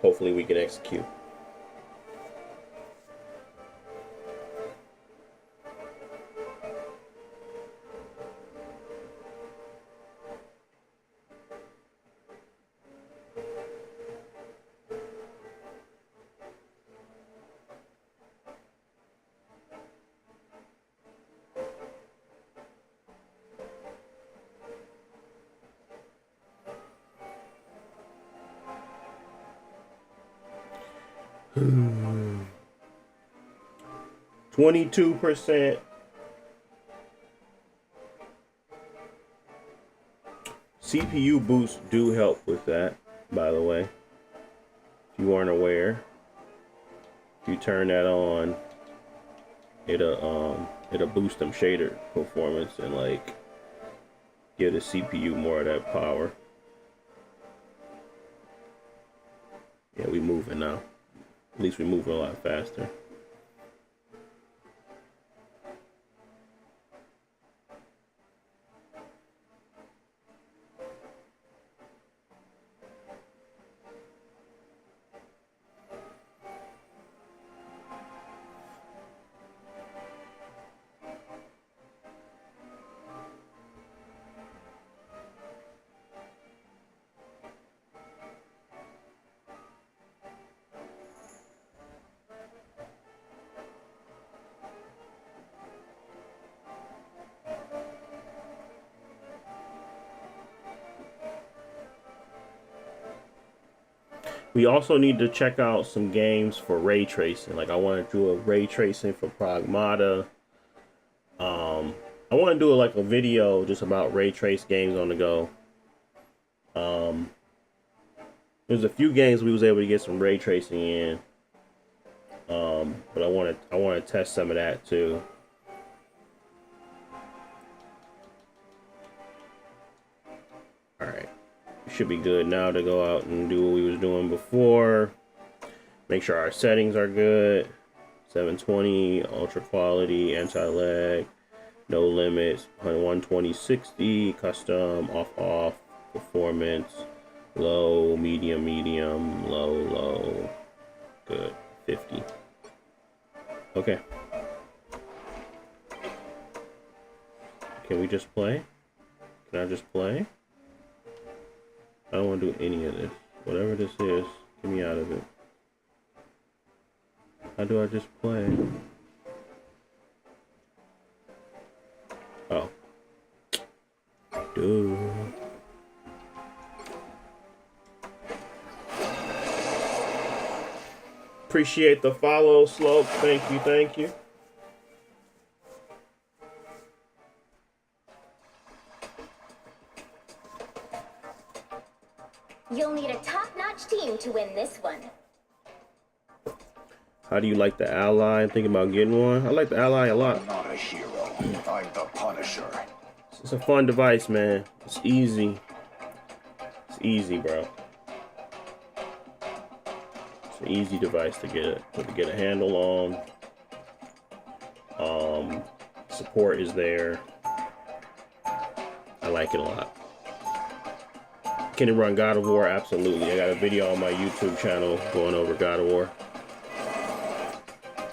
Hopefully we can execute. 22%. CPU boosts do help with that, by the way. If you weren't aware, if you turn that on, it'll boost them shader performance and like give the CPU more of that power. Yeah, we moving now. At least we moving a lot faster. We also need to check out some games for ray tracing. Like I want to do a ray tracing for Pragmata. I want to do like a video just about ray trace games on the go. There's a few games we was able to get some ray tracing in, but I want to test some of that too. All right. Should be good now to go out and do what we was doing before. Make sure our settings are good. 720, ultra quality, anti-lag, no limits, 120, 60, custom, off, performance, low, medium, low, good, 50. Okay. Can we just play? Can I just play? I don't want to do any of this. Whatever this is, get me out of it. How do I just play? Oh. Dude. Appreciate the follow, Slope. Thank you, thank you. You'll need a top-notch team to win this one. How do you like the Ally? I'm thinking about getting one. I like the Ally a lot. I'm not a hero. I'm the Punisher. It's a fun device, man. It's easy. It's easy, bro. It's an easy device to get a handle on. Support is there. I like it a lot. Can it run God of War? Absolutely. I got a video on my YouTube channel going over God of War.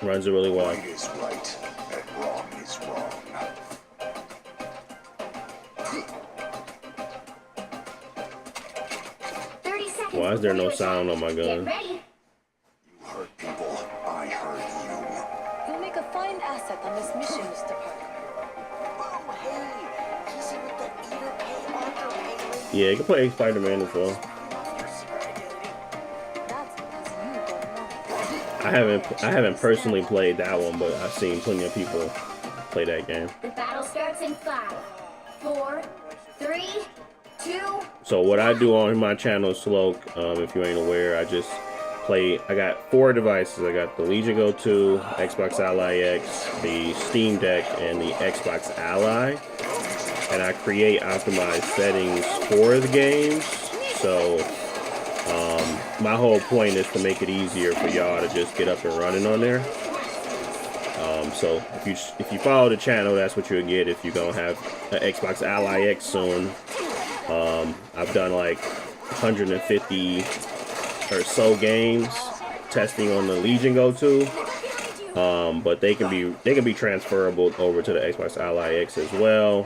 Runs it really well. Right is right, and wrong is wrong. Why is there no sound on my gun? You hurt people, I hurt you. You'll make a fine asset on this mission, Mr. Parker. Oh, hey! Is it with the Eater Pay Arthur Pay? Yeah, you can play Spider-Man as well. I haven't personally played that one, but I've seen plenty of people play that game. The battle starts in 5, 4, 3, 2. So what I do on my channel, Sloke, if you ain't aware, I got 4 devices. I got the Legion Go 2, Xbox Ally X, the Steam Deck, and the Xbox Ally. And I create optimized settings for the games. So my whole point is to make it easier for y'all to just get up and running on there. So if you follow the channel, that's what you'll get if you're gonna have an Xbox Ally X soon. I've done like 150 or so games testing on the Legion Go 2, but they can be transferable over to the Xbox Ally X as well.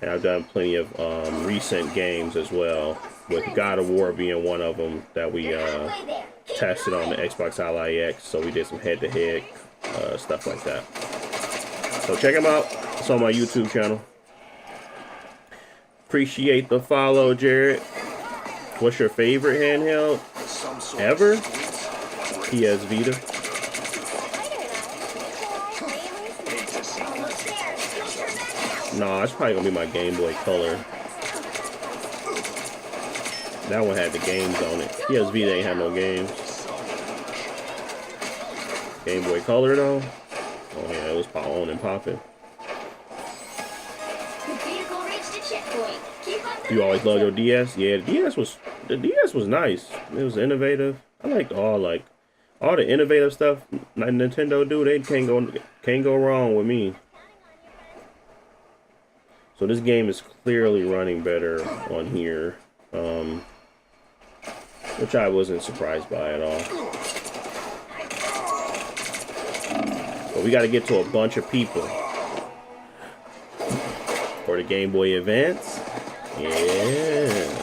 And I've done plenty of recent games as well, with God of War being one of them that we tested on the Xbox Ally X. So we did some head-to-head stuff like that. So check them out. It's on my YouTube channel. Appreciate the follow, Jared. What's your favorite handheld ever? PS Vita. No, it's probably gonna be my Game Boy Color. That one had the games on it. PS Vita ain't had no games. Game Boy Color though. Oh yeah, it was on and popping. You always love your DS? Yeah, the DS was nice. It was innovative. I liked all the innovative stuff like Nintendo do. They can't go wrong with me. So this game is clearly running better on here, which I wasn't surprised by at all. But we got to get to a bunch of people for the Game Boy Advance. Yeah.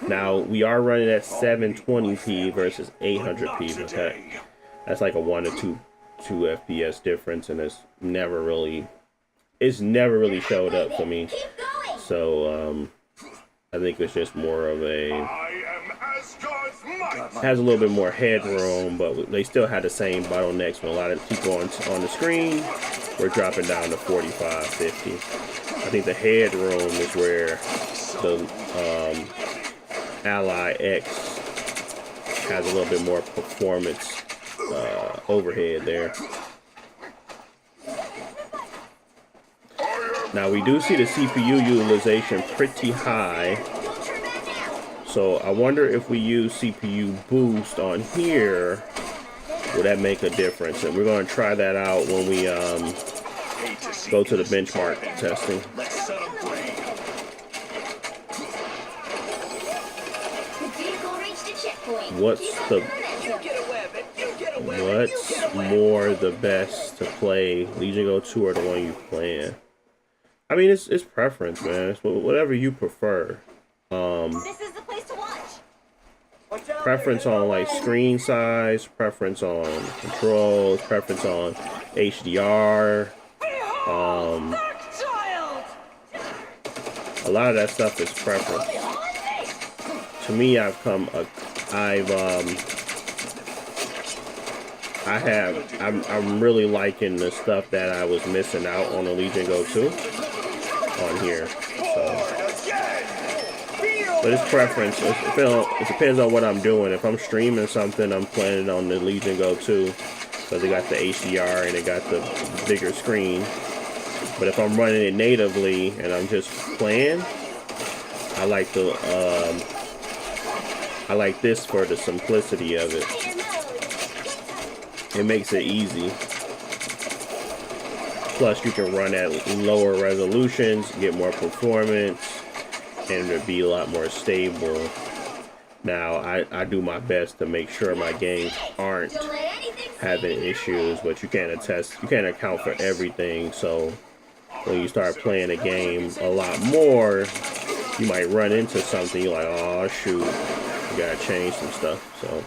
Now we are running at 720p versus 800p, but that's like a 1 to 2 FPS difference, and it's never really showed up for me. So I think it's just more of has a little bit more headroom, but they still had the same bottlenecks when a lot of people on the screen were dropping down to 45, 50. I think the headroom is where the Ally X has a little bit more performance overhead there. Now we do see the CPU utilization pretty high, so I wonder if we use CPU boost on here, will that make a difference? And we're going to try that out when we go to the benchmark testing. What's more the best to play, Legion Go 2 or the one you playing? I mean, it's preference, man. It's whatever you prefer. This is the place to watch. Preference on like screen size, preference on controls, preference on HDR. A lot of that stuff is preference. To me, I'm really liking the stuff that I was missing out on the Legion Go 2 on here. So, but it's preference. It depends on what I'm doing. If I'm streaming something, I'm playing it on the Legion Go 2 because they got the HDR and they got the bigger screen. But if I'm running it natively and I'm just playing, I like this for the simplicity of it. It makes it easy. Plus, you can run at lower resolutions, get more performance, and it'll be a lot more stable. Now, I do my best to make sure my games aren't having issues, but you can't account for everything. So when you start playing a game a lot more, you might run into something you're like, oh shoot, you gotta change some stuff. So.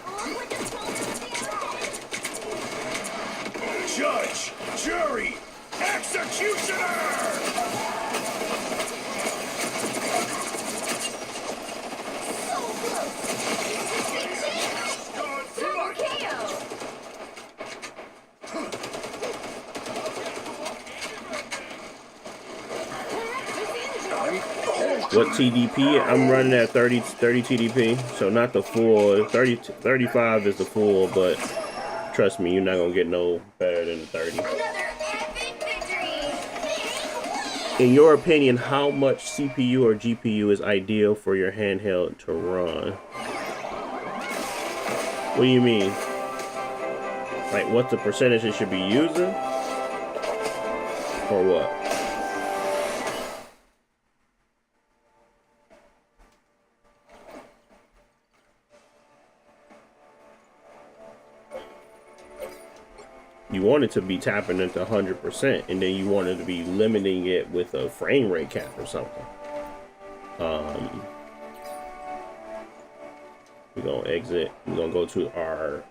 Judge, jury, executioner! What TDP? I'm running at 30 TDP, so not the full. 35 is the full, but trust me, you're not gonna get no better than 30. In your opinion, how much CPU or GPU is ideal for your handheld to run? What do you mean? Like, what's the percentage it should be using? Or what? You want it to be tapping into 100%, and then you want it to be limiting it with a frame rate cap or something. We're gonna exit. We're gonna go to our.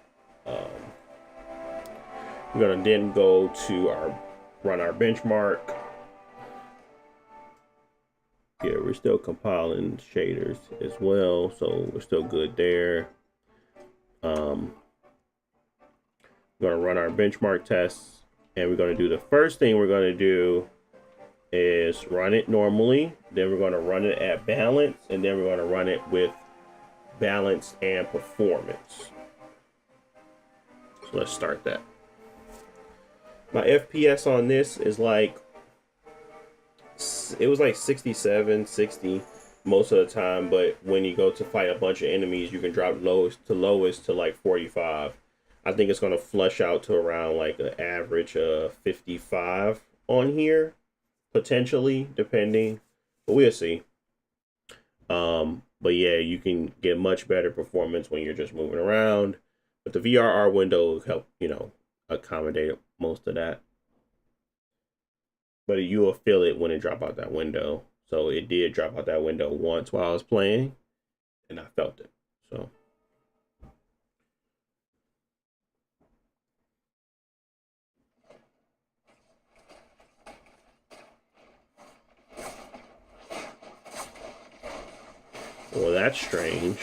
We're gonna then go to run our benchmark. Yeah, we're still compiling shaders as well, so we're still good there. We're going to run our benchmark tests, and we're going to do the first thing we're going to do is run it normally. Then we're going to run it at balance, and then we're going to run it with balance and performance. So let's start that. My FPS on this is like, it was like 67, 60 most of the time, but when you go to fight a bunch of enemies, you can drop lowest to like 45. I think it's going to flush out to around like an average of 55 on here, potentially, depending, but we'll see. But yeah, you can get much better performance when you're just moving around, but the VRR window will help, you know, accommodate most of that. But you will feel it when it drop out that window. So it did drop out that window once while I was playing, and I felt it. So well, that's strange.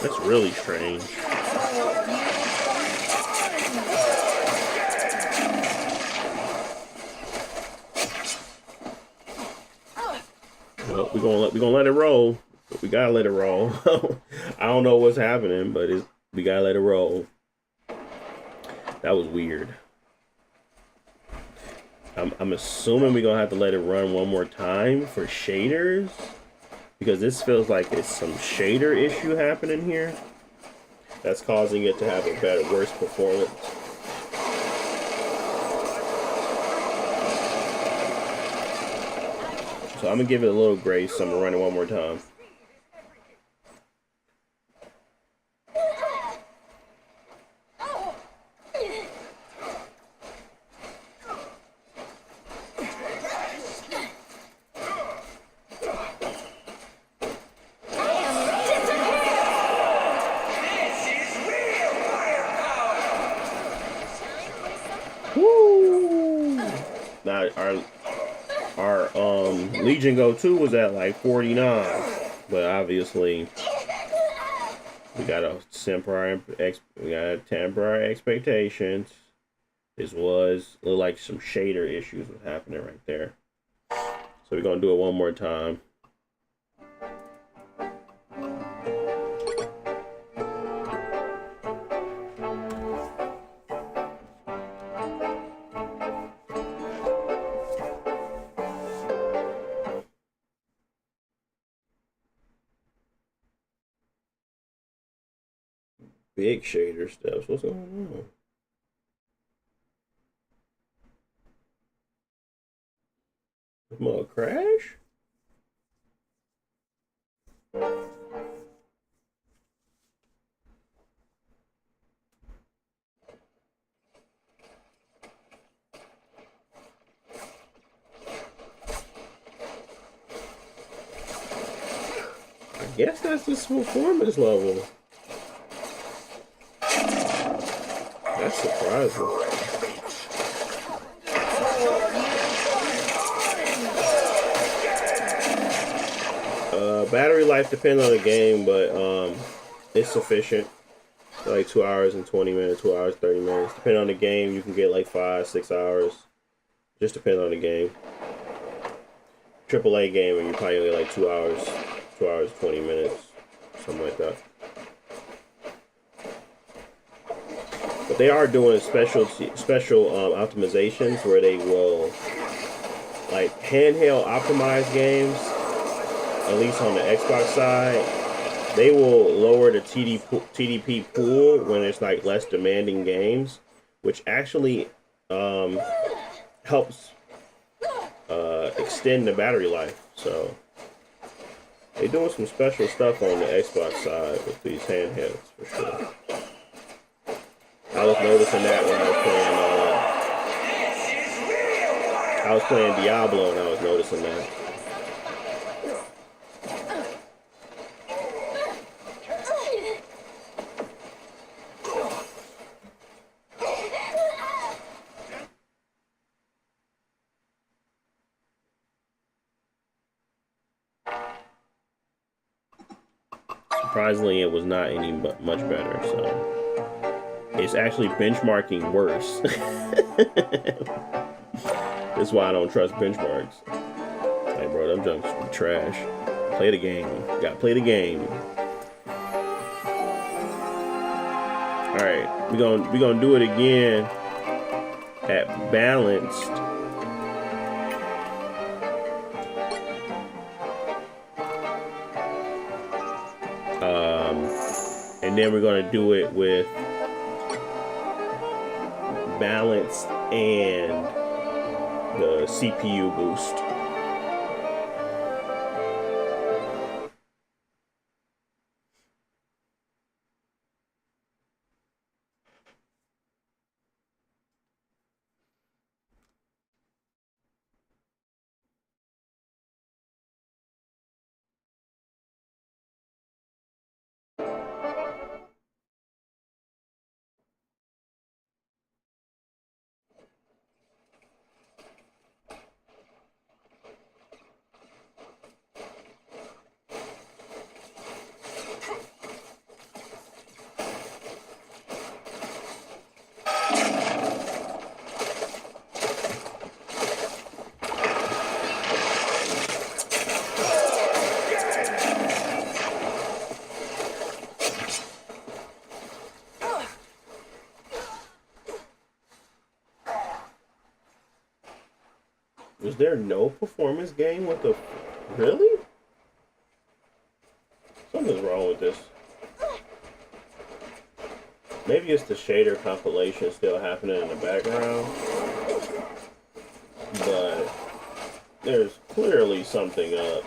That's really strange. Well, we're gonna let it roll. We gotta let it roll. I don't know what's happening, but we gotta let it roll. That was weird. I'm assuming we're gonna have to let it run one more time for shaders, because this feels like it's some shader issue happening here that's causing it to have a worse performance. So I'm gonna give it a little grace. I'm gonna run it one more time. Woo! Now our Legion Go 2 was at like 49, but obviously we got a temporary expectations. This was look like some shader issues was happening right there. So we're gonna do it one more time. Big shader steps. What's going on? More crash? I guess that's the performance level. That's surprising. Battery life depends on the game, but it's sufficient. Like 2 hours and 20 minutes, 2 hours, 30 minutes. Depending on the game, you can get like 5, 6 hours. Just depends on the game. AAA game, and you probably get like 2 hours, 20 minutes, something like that. But they are doing special optimizations where they will, like, handheld optimized games, at least on the Xbox side, they will lower the TDP pool when it's like less demanding games, which actually helps extend the battery life. So they're doing some special stuff on the Xbox side with these handhelds for sure. I was noticing that when I was playing Diablo, and I was noticing that. Surprisingly, it was not any much better. So it's actually benchmarking worse. That's why I don't trust benchmarks. Like, bro, them junks be trash. Play the game. Gotta play the game. All right, we're gonna do it again at balanced. And then we're gonna do it with balance and the CPU boost. Was there no performance gain with the... Really? Something's wrong with this. Maybe it's the shader compilation still happening in the background. But there's clearly something up.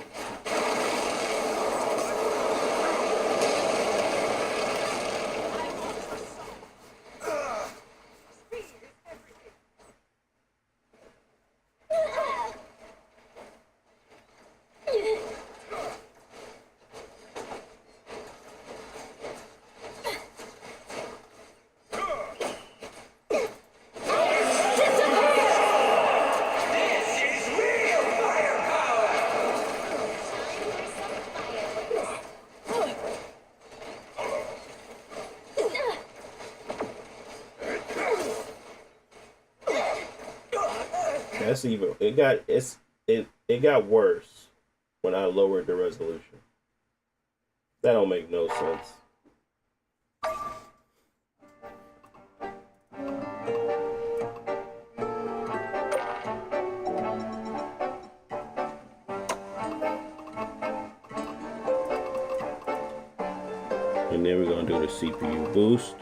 That's even it got worse when I lowered the resolution. That don't make no sense. And then we're gonna do the CPU boost.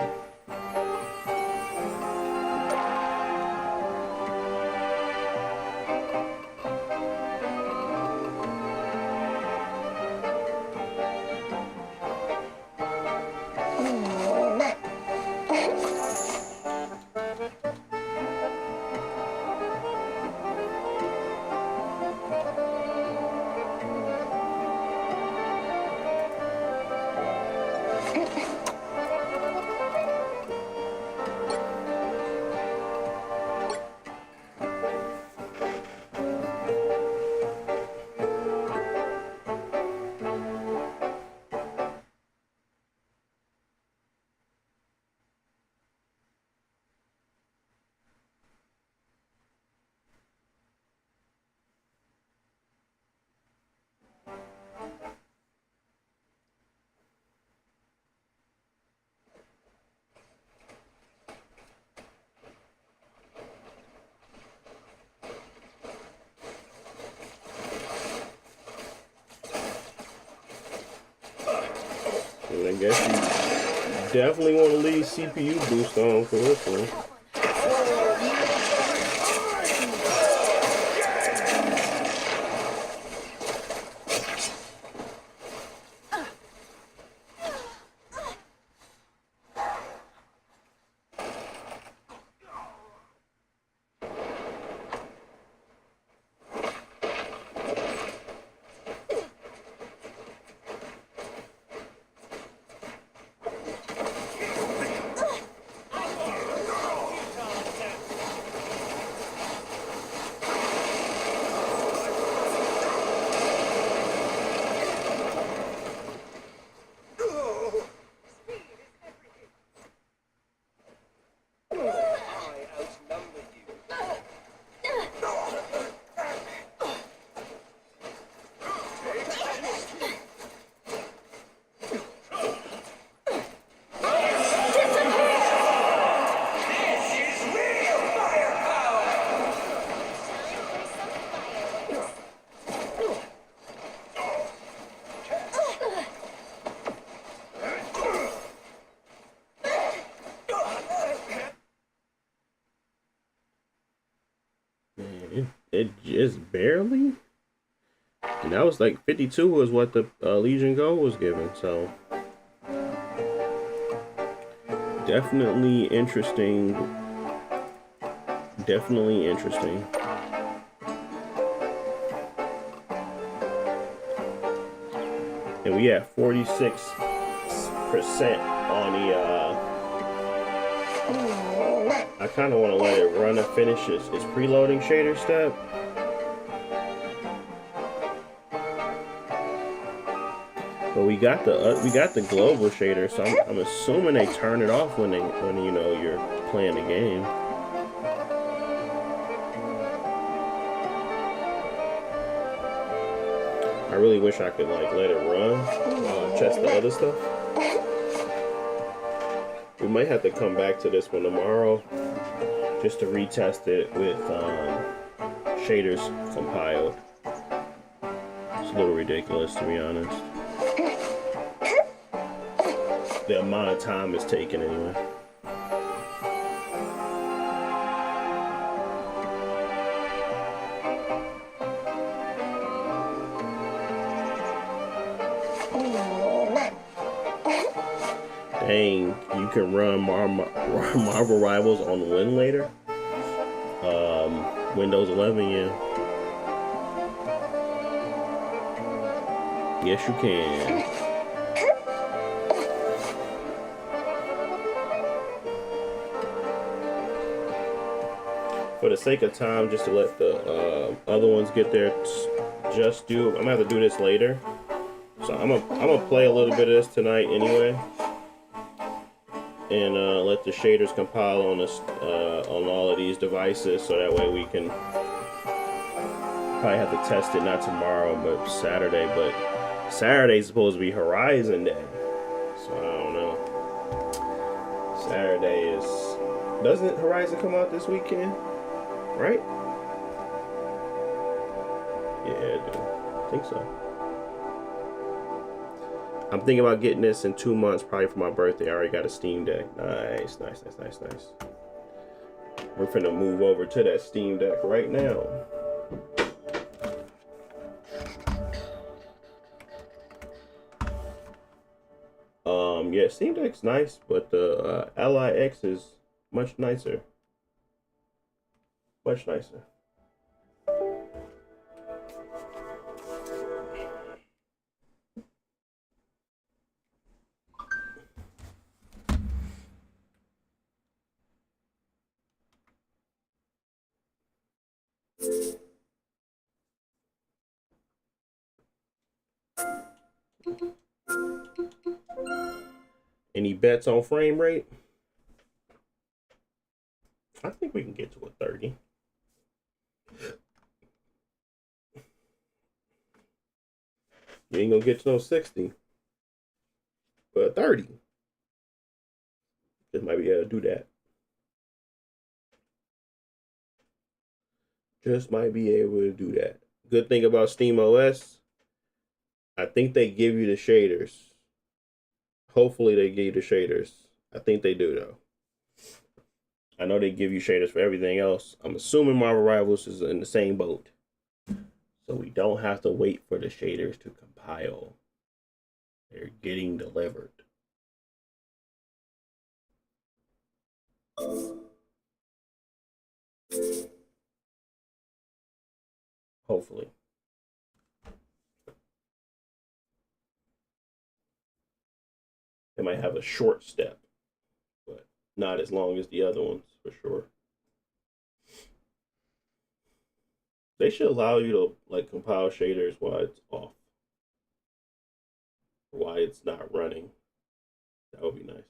And I guess you definitely want to leave CPU boost on for this one. It just barely. And that was like 52 was what the Legion Gold was given. So definitely interesting. Definitely interesting. And we have 46% on the I kind of want to let it run and finish its preloading shader step. But we got the global shader, so I'm assuming they turn it off when you know you're playing the game. I really wish I could like let it run while I test the other stuff. We might have to come back to this one tomorrow just to retest it with shaders compiled. It's a little ridiculous, to be honest. The amount of time it's taken anyway. Dang, you can run Marvel Rivals on Win later. Windows 11, yeah. Yes, you can. For the sake of time, just to let the other ones get their just due, I'm gonna have to do this later. So I'm gonna play a little bit of this tonight anyway, and let the shaders compile on this on all of these devices, so that way we can probably have to test it not tomorrow but Saturday. But Saturday's supposed to be Horizon Day, so I don't know. Saturday is, doesn't Horizon come out this weekend? Right? Yeah, I do. I think so. I'm thinking about getting this in 2 months, probably for my birthday. I already got a Steam Deck. Nice. We're finna move over to that Steam Deck right now. Yeah, Steam Deck's nice, but the Ally X is much nicer. Much nicer. Any bets on frame rate? I think we can get to a 30. You ain't gonna get to no 60. But 30. Just might be able to do that. Just might be able to do that. Good thing about Steam OS, I think they give you the shaders. Hopefully they give you the shaders. I think they do though. I know they give you shaders for everything else. I'm assuming Marvel Rivals is in the same boat. So we don't have to wait for the shaders to compile. They're getting delivered. Hopefully. They might have a short step, but not as long as the other ones, for sure. They should allow you to like compile shaders while it's off. While it's not running. That would be nice.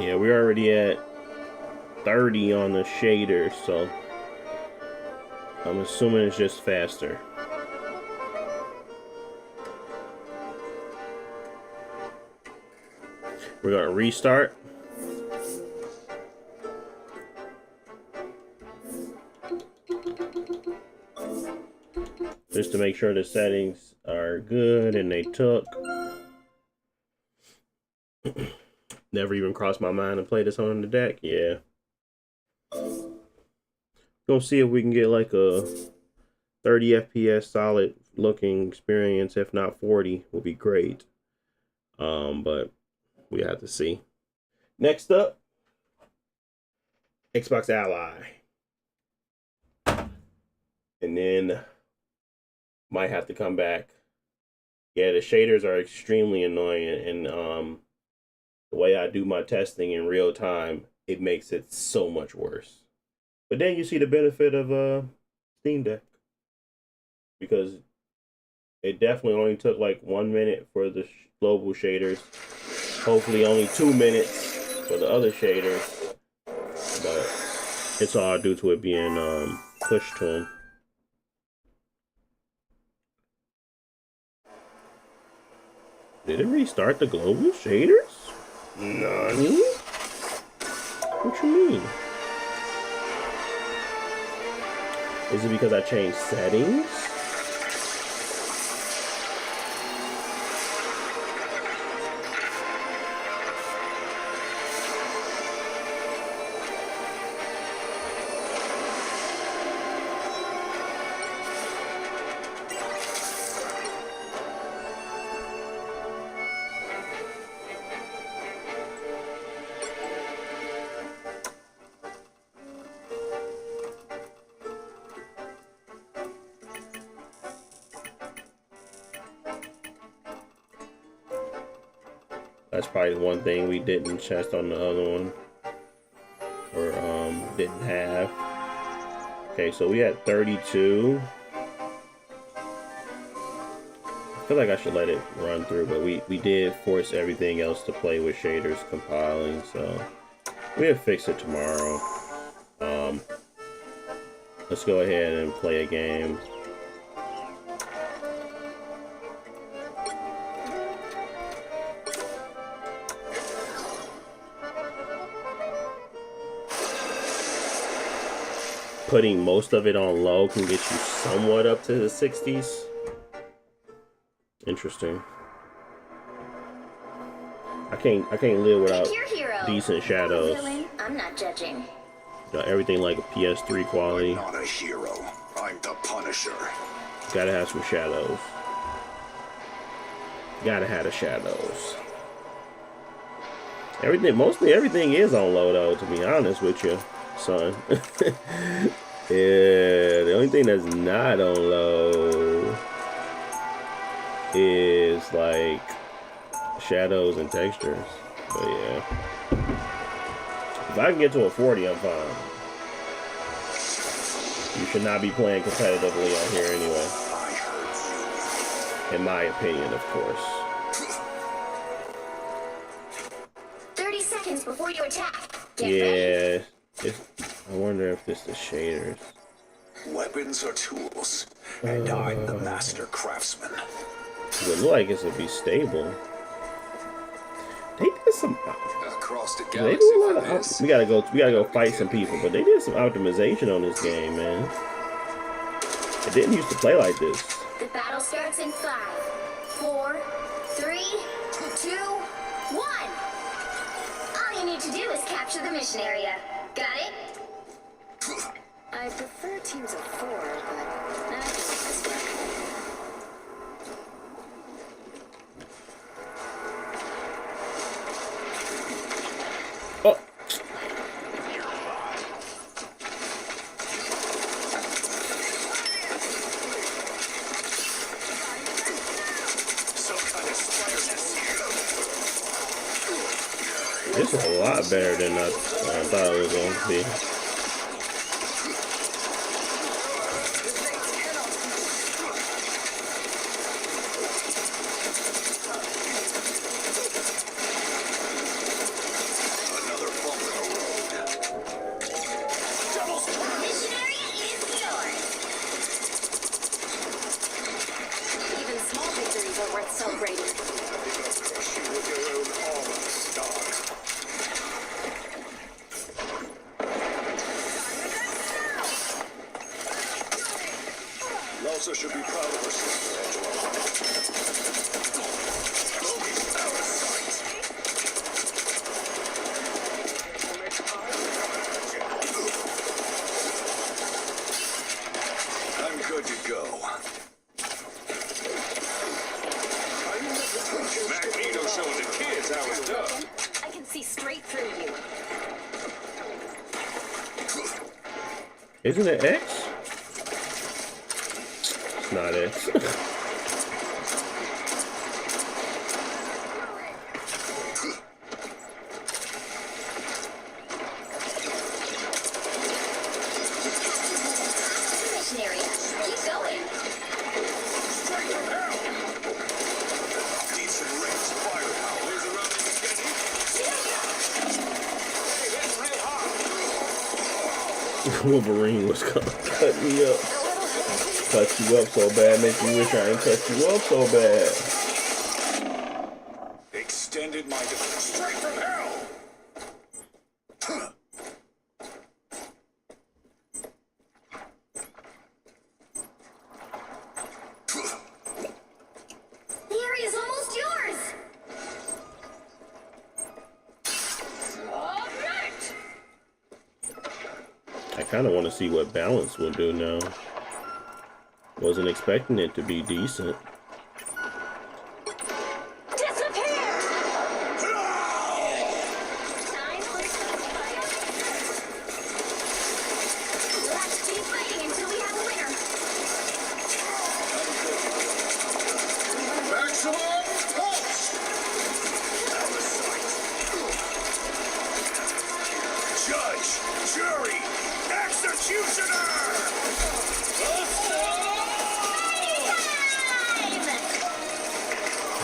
Yeah, we're already at 30 on the shader, so I'm assuming it's just faster. We're gonna restart. Just to make sure the settings are good and they took. Never even crossed my mind to play this on the deck. Yeah. Gonna see if we can get like a 30 FPS solid looking experience. If not 40 will be great. But we have to see. Next up, Xbox Ally. And then might have to come back. Yeah, the shaders are extremely annoying, and the way I do my testing in real time, it makes it so much worse. But then you see the benefit of Steam Deck, because it definitely only took like 1 minute for the global shaders. Hopefully only 2 minutes for the other shaders. But it's all due to it being pushed to them. Did it restart the global shaders? Nani? What you mean? Is it because I changed settings? That's probably the one thing we didn't test on the other one, or didn't have. Okay, so we had 32. I feel like I should let it run through, but we did force everything else to play with shaders compiling, so we'll fix it tomorrow. Let's go ahead and play a game. Putting most of it on low can get you somewhat up to the 60s. Interesting. I can't live without decent shadows. I'm not judging. Got everything like a PS3 quality. I'm not a hero. I'm the Punisher. Gotta have some shadows. Gotta have the shadows. Mostly everything is on low though, to be honest with you, son. Yeah, the only thing that's not on low is like shadows and textures. But yeah, if I can get to a 40, I'm fine. You should not be playing competitively on here anyway. In my opinion, of course. 30 seconds before you attack. Yeah, I wonder if this is shaders. Weapons are tools, and I'm the master craftsman. It look like it's gonna be stable. They did some. Across the They galaxy do a lot for of. this. We gotta go fight some people, but they did some optimization on this game, man. It didn't used to play like this. The battle starts in 5, 4, 3, 2, 1. All you need to do is capture the mission area. Got it? I prefer teams of 4, but I think this work. Oh. Some kind of spider nest. This is a lot better than I thought it was going to be. Another also should be proud of her sister, Angela. I'm good to go. Magneto showing the kids how it's done. I can see straight through you. Isn't it X? It's not X. Missionary, keep going. Straight from hell! Decent range firepower. Laser around in the candy. Hey, hitting real hard. Wolverine was gonna cut me up. Cut you up so bad, make you wish I ain't cut you up so bad. Extended my defense. Straight from hell! The area's almost yours. I kind of want to see what balance will do now. Wasn't expecting it to be decent. Disappear! Time for some fire. Let's keep fighting until we have a winner. Maximum pulse! Out of sight. Judge, jury, executioner!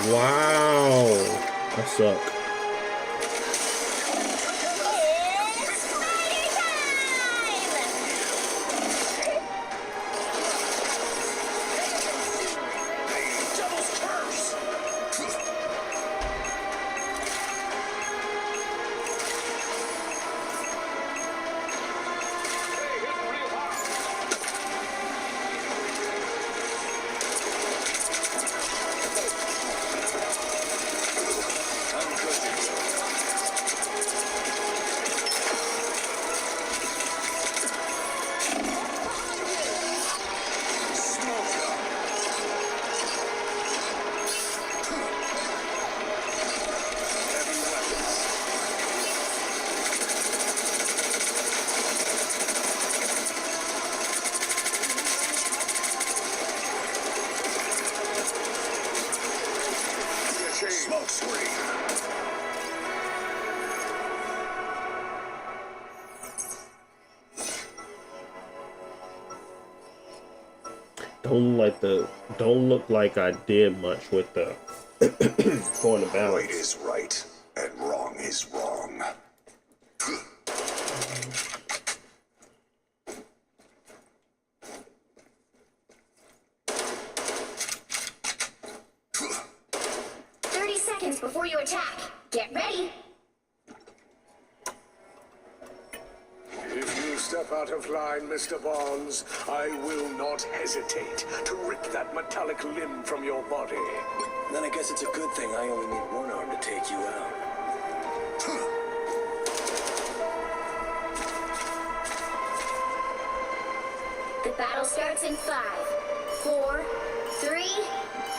Wow, I suck. Devil's curse! Smoke screen! Don't look like I did much with the going to Right balance. is right, and wrong is wrong. 30 seconds before you attack. Get ready. If you step out of line, Mr. Barnes, I will not hesitate to rip that metallic limb from your body. Then I guess it's a good thing I only need one arm to take you out. The battle starts in 5, 4, 3,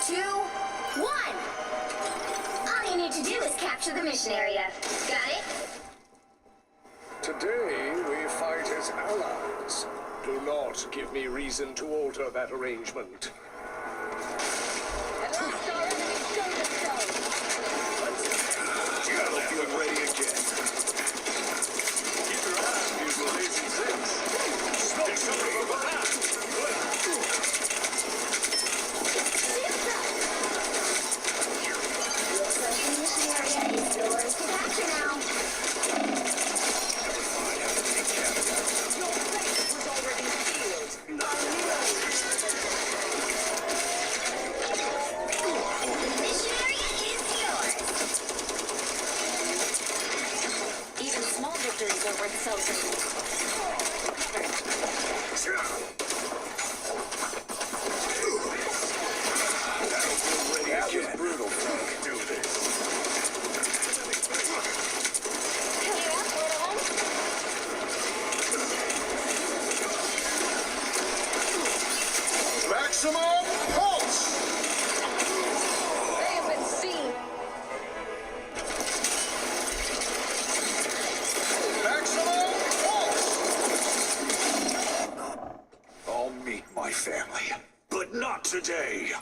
2, 1. All you need to do is capture the mission area. Got it? Today, we fight as allies. Do not give me reason to alter that arrangement. You're feeling ready again. Keep your eyes peeled for Lazy Six. Smoke screen! The mission area is yours to capture now. The mission area is yours. Even small victories are worth celebrating. today.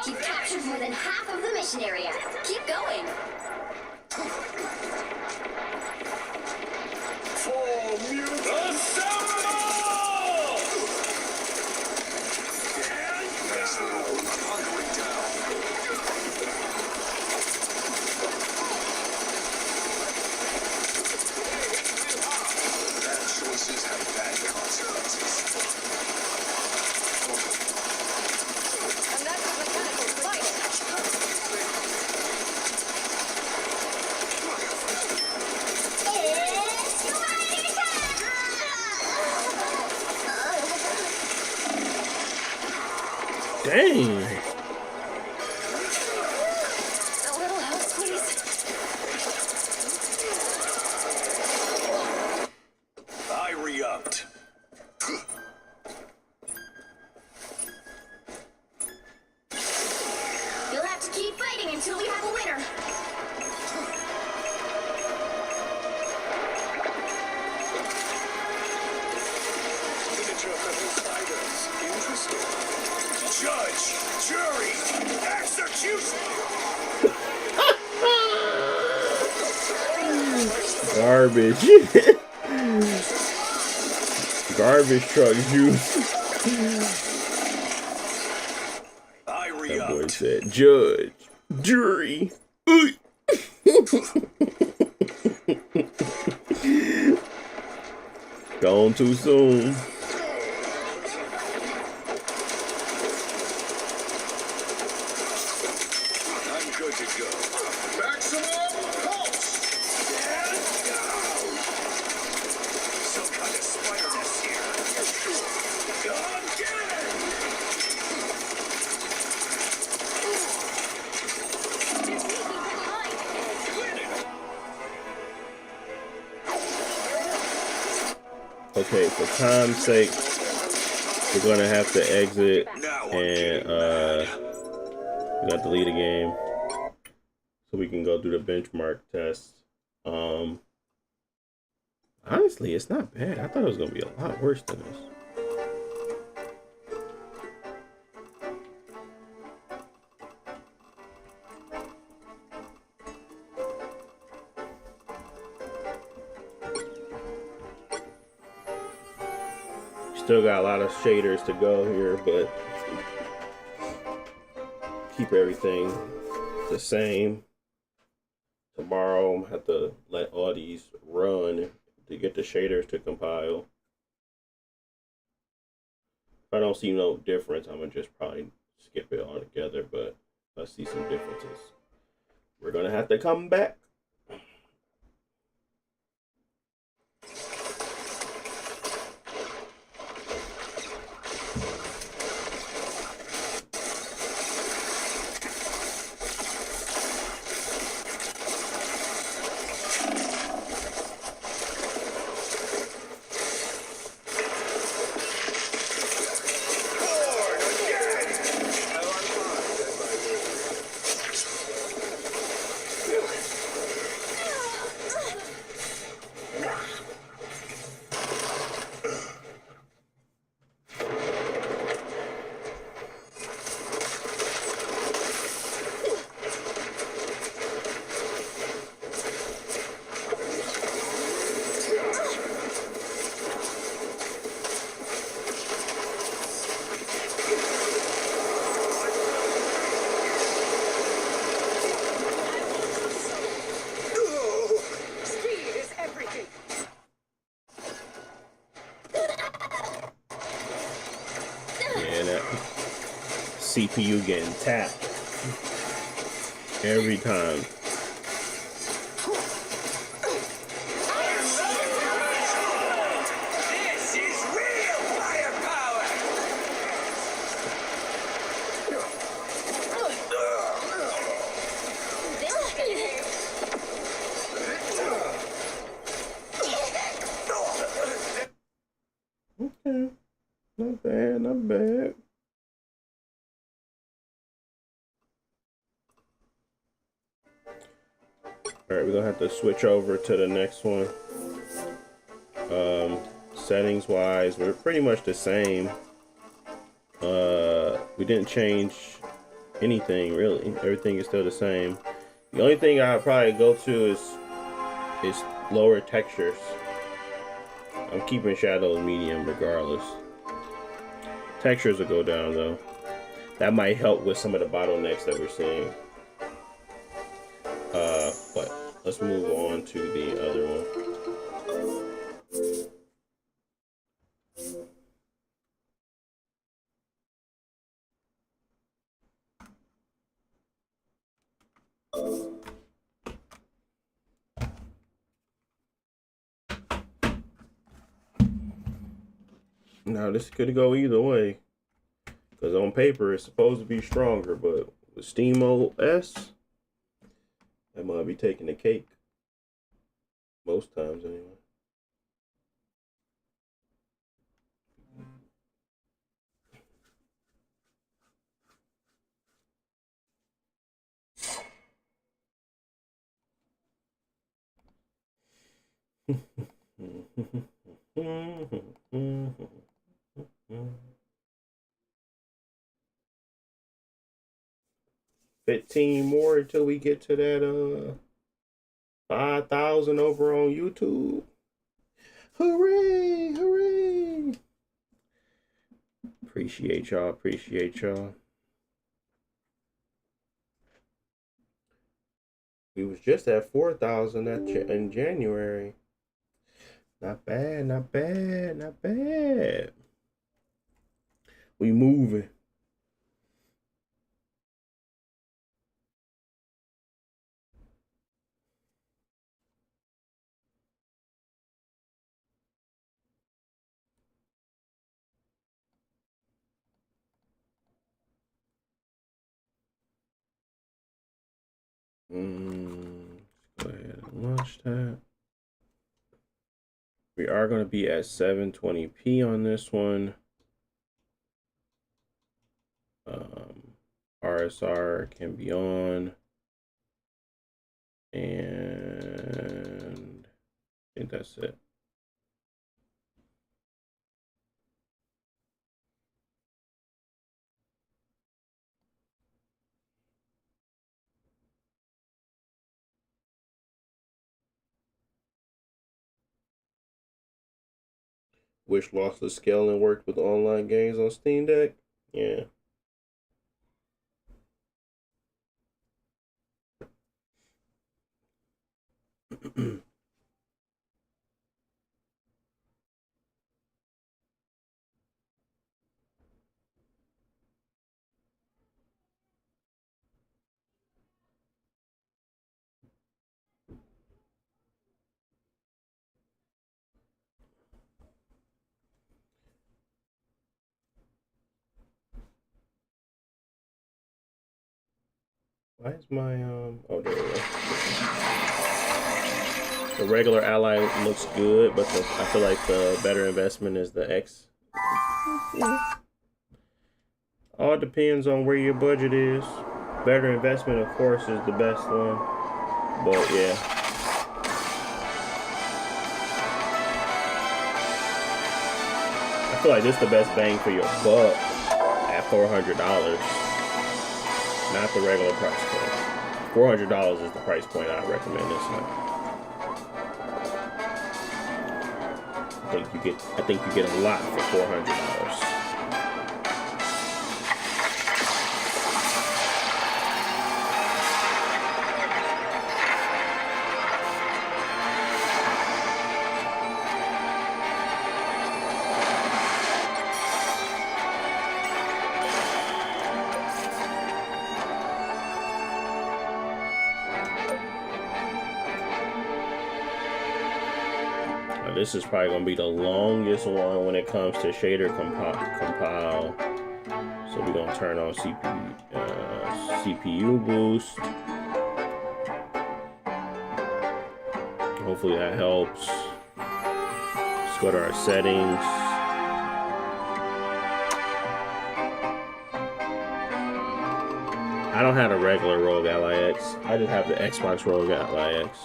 You've captured more than half of the mission area. Keep going. For mutants. Assemble! Nice little hunkering down. Bad choices have bad consequences. And that's a mechanical fight. It's fighting time! Dang. A little help, please. I re-upped. You'll have to keep fighting until we have a winner. Miniature metal spiders. Interesting. Judge, jury, execution. Garbage. Garbage truck juice. I That boy re-upped. said, judge, jury. Ooh. Gone too soon. I'm good to go. Maximum pulse. And go. Some kind of spider nest here. Again. Okay, for time's sake, we're gonna have to exit Now I'm and getting mad. we got to delete a game so we can go do the benchmark test. Honestly, it's not bad. I thought it was gonna be a lot worse than this. Still got a lot of shaders to go here, but keep everything the same. Tomorrow, I'm gonna have to let all these run to get the shaders to compile. If I don't see no difference, I'm gonna just probably skip it altogether, but if I see some differences, we're gonna have to come back. Speed is everything. Yeah, that CPU getting tapped every time. This is real firepower. Okay, not bad, not bad. All right, we're gonna have to switch over to the next one. Settings wise, we're pretty much the same. We didn't change anything really. Everything is still the same. The only thing I'd probably go to is lower textures. I'm keeping shadows medium regardless. Textures will go down though. That might help with some of the bottlenecks that we're seeing. But let's move on to the other one. Now this could go either way, because on paper it's supposed to be stronger, but with SteamOS, that might be taking the cake. Most times anyway. Mm. 15 more until we get to that 5,000 over on YouTube. Hooray! Hooray! Appreciate y'all. Appreciate y'all. We was just at 4,000 in January. Not bad, not bad, not bad. We moving. Let's go ahead and launch that. We are going to be at 720p on this one. RSR can be on. And I think that's it. Wish lossless scaling worked with online games on Steam Deck. Yeah. Why is my oh, there we go. The regular Ally looks good, but I feel like the better investment is the X. All depends on where your budget is. Better investment, of course, is the best one. But yeah. I feel like this is the best bang for your buck at $400. Not the regular price point. $400 is the price point I recommend this one. I think you get a lot for $400. This is probably going to be the longest one when it comes to shader compile. So we're going to turn on CPU boost. Hopefully that helps. Let's go to our settings. I don't have a regular Rogue Ally X. I just have the Xbox Rogue Ally X.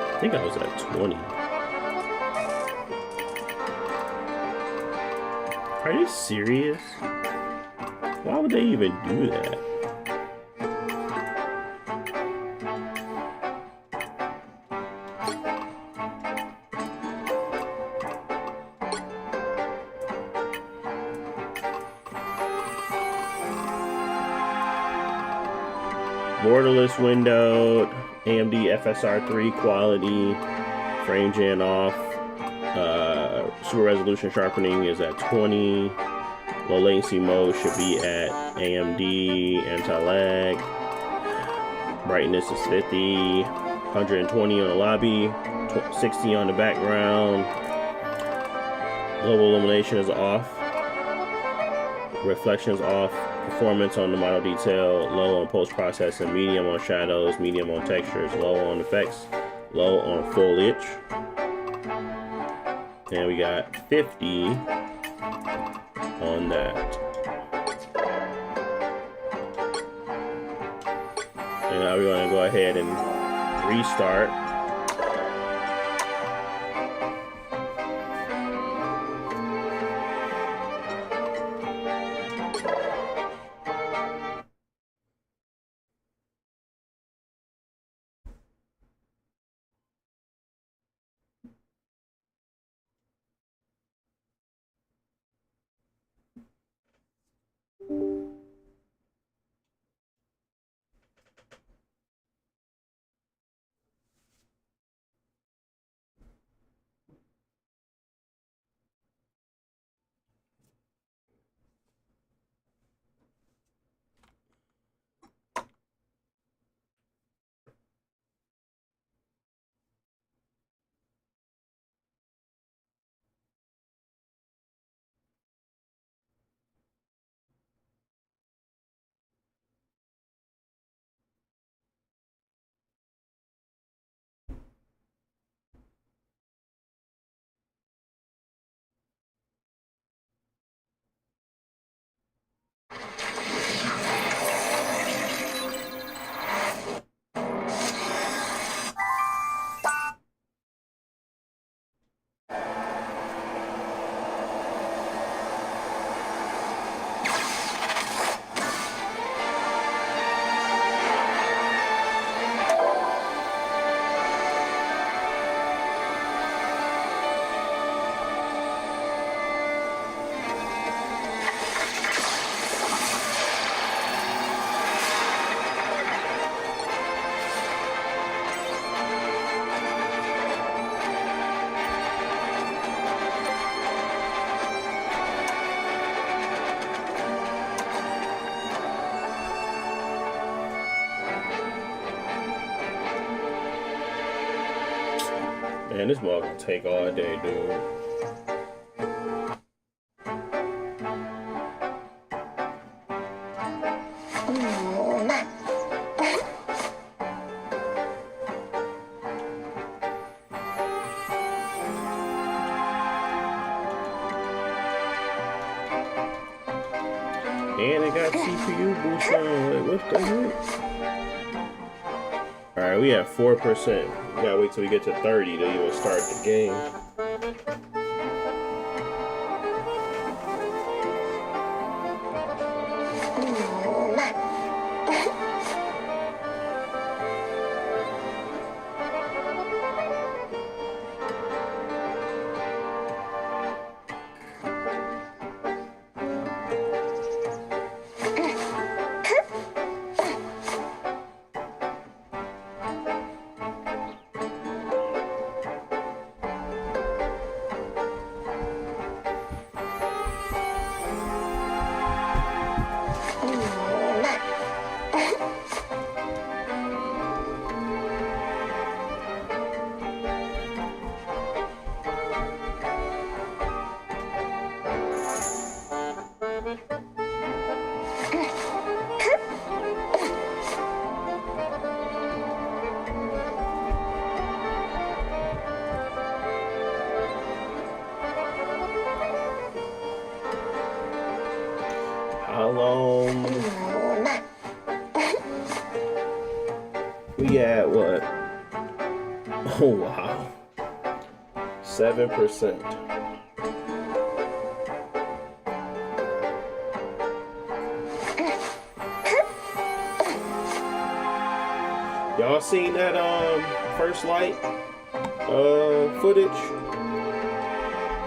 I think I was at 20. Are you serious? Why would they even do that? Borderless windowed, AMD FSR3 quality, frame gen off, super resolution sharpening is at 20, low latency mode should be at AMD, anti-lag, brightness is 50, 120 on the lobby, 60 on the background, global illumination is off, reflections off, performance on the model detail, low on post-processing, medium on shadows, medium on textures, low on effects, low on foliage. And we got 50 on that. And now we're going to go ahead and restart. Man, this mug will take all day, dude. And it got CPU boost on. Like, what the heck? Alright, we have 4%. We gotta wait till we get to 30 to even start the game. We at what? Oh wow. 7%. Y'all seen that First Light footage?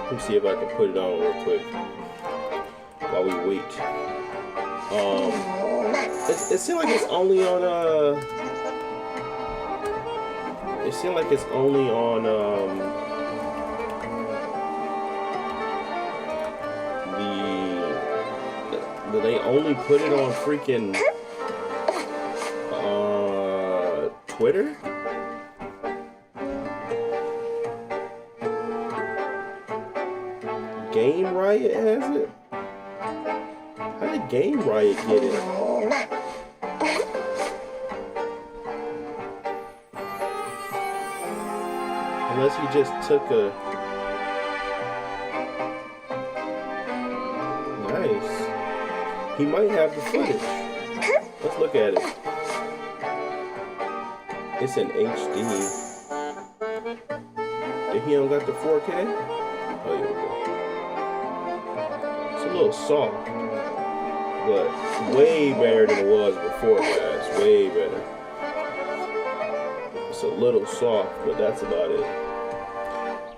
Let me see if I can put it on real quick while we wait. It seems like it's only on it seems like it's only on they only put it on freaking Twitter? Game Riot has it? How did Game Riot get it? Unless he just took a... Nice. He might have the footage. Let's look at it. It's in HD. If he don't got the 4K? Oh, here we go. It's a little soft, but way better than it was before, guys. Way better. It's a little soft, but that's about it.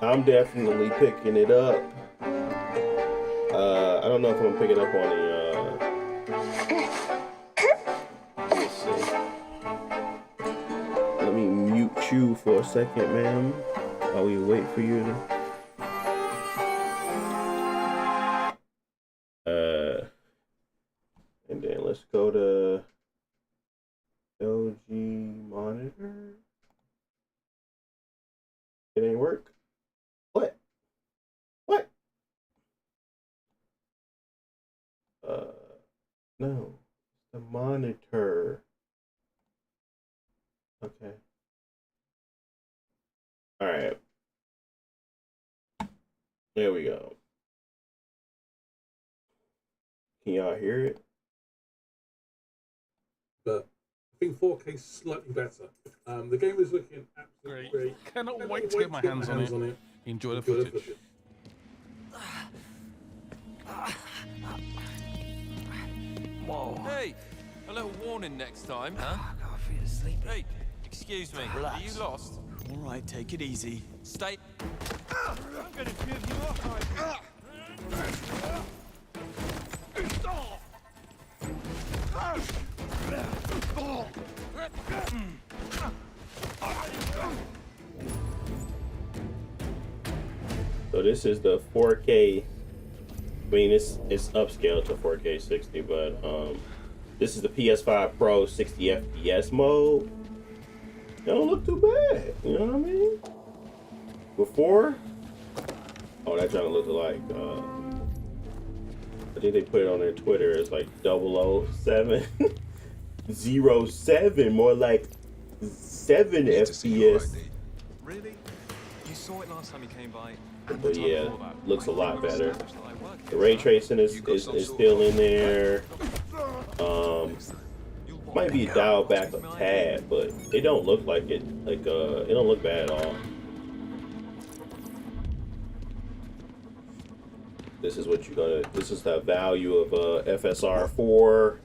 I'm definitely picking it up. I don't know if I'm gonna pick it up on the let me see. Let me mute you for a second, ma'am, while we wait for you to and then let's go to LG monitor. It ain't work. What? What? No. The monitor. Okay. All right. There we go. Can y'all hear it? But I think 4K is slightly better. The game is looking absolutely great. Cannot wait to get my hands on it. Enjoy the footage. Whoa. Hey, a little warning next time, huh? I feel sleepy. Hey, excuse me. Relax. Are you lost? All right, take it easy. Stay. I'm gonna give you a high. So this is the 4K. I mean, it's upscaled to 4K 60, but this is the PS5 Pro 60 FPS mode. It don't look too bad, you know what I mean? Before, oh, that trying to look like I think they put it on their Twitter as like 007 07, more like 7 FPS. Really? You saw it last time you came by. But yeah, looks a lot better. The ray tracing is still in there. Might be dialed back a tad, but it don't look like it. Like it don't look bad at all. This is what you're gonna. This is the value of FSR 4,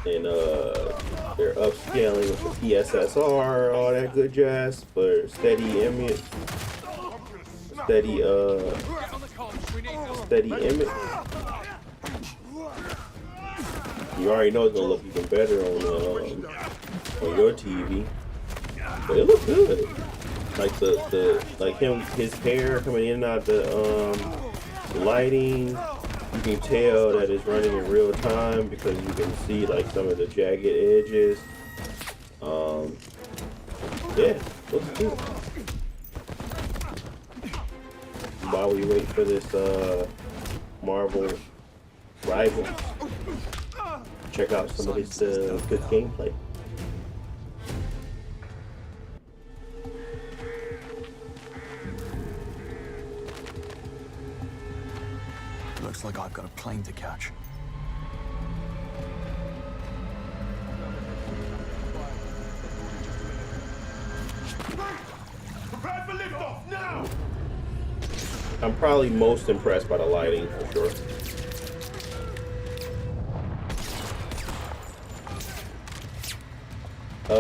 and they're upscaling with the PSSR, all that good jazz for steady image. Steady image. You already know it's gonna look even better on your TV, but it looks good. Like like his hair coming in and out the lighting. You can tell that it's running in real time because you can see like some of the jagged edges. Yeah, looks good. While we wait for this Marvel Rivals, check out some of this good gameplay. Looks like I've got a plane to catch. I'm probably most impressed by the lighting for sure.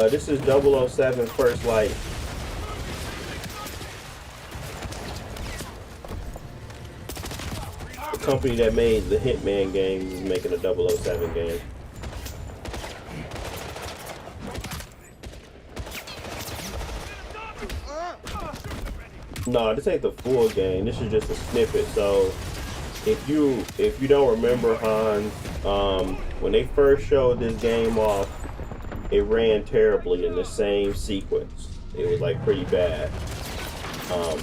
This is 007 First Light. The company that made the Hitman games is making a 007 game. No, this ain't the full game. This is just a snippet. So if you don't remember, Hans, when they first showed this game off, it ran terribly in the same sequence. It was like pretty bad.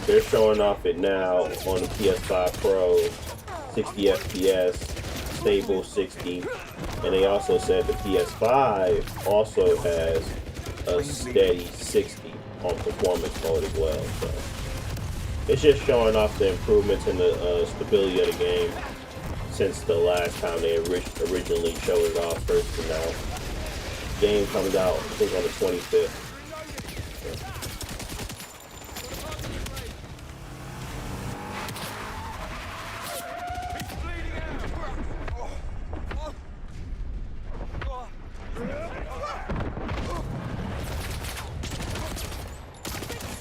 They're showing off it now on the PS5 Pro, 60 FPS, stable 60, and they also said the PS5 also has a steady 60 on performance mode as well. So it's just showing off the improvements in the stability of the game since the last time they originally showed it off first to now. The game comes out, I think, on the 25th.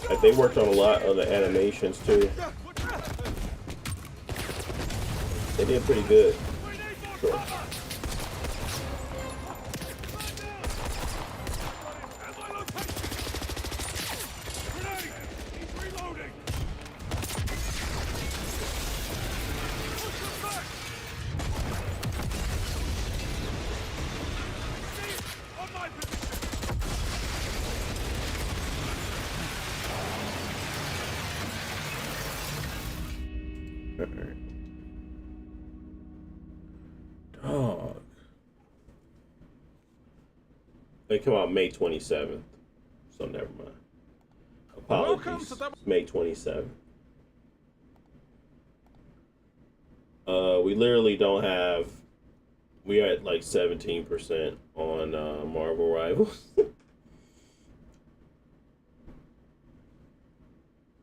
Like, they worked on a lot of the animations too. They did pretty good. Sure. Dog. They come out May 27th, so never mind. Apologies. It's May 27th. We literally don't have. We are at like 17% on Marvel Rivals.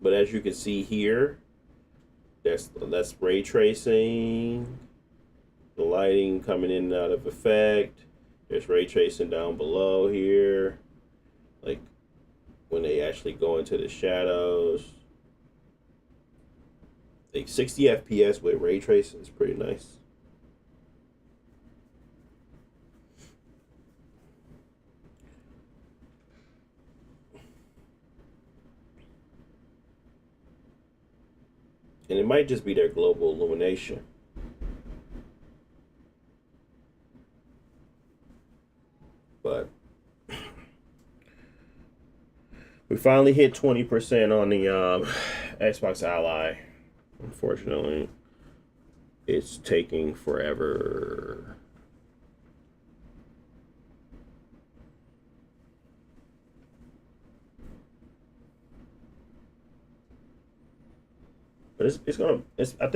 But as you can see here, that's ray tracing. The lighting coming in and out of effect. There's ray tracing down below here. Like when they actually go into the shadows. Like 60 FPS with ray tracing is pretty nice. And it might just be their global illumination. But we finally hit 20% on the Xbox Ally. Unfortunately, it's taking forever. But I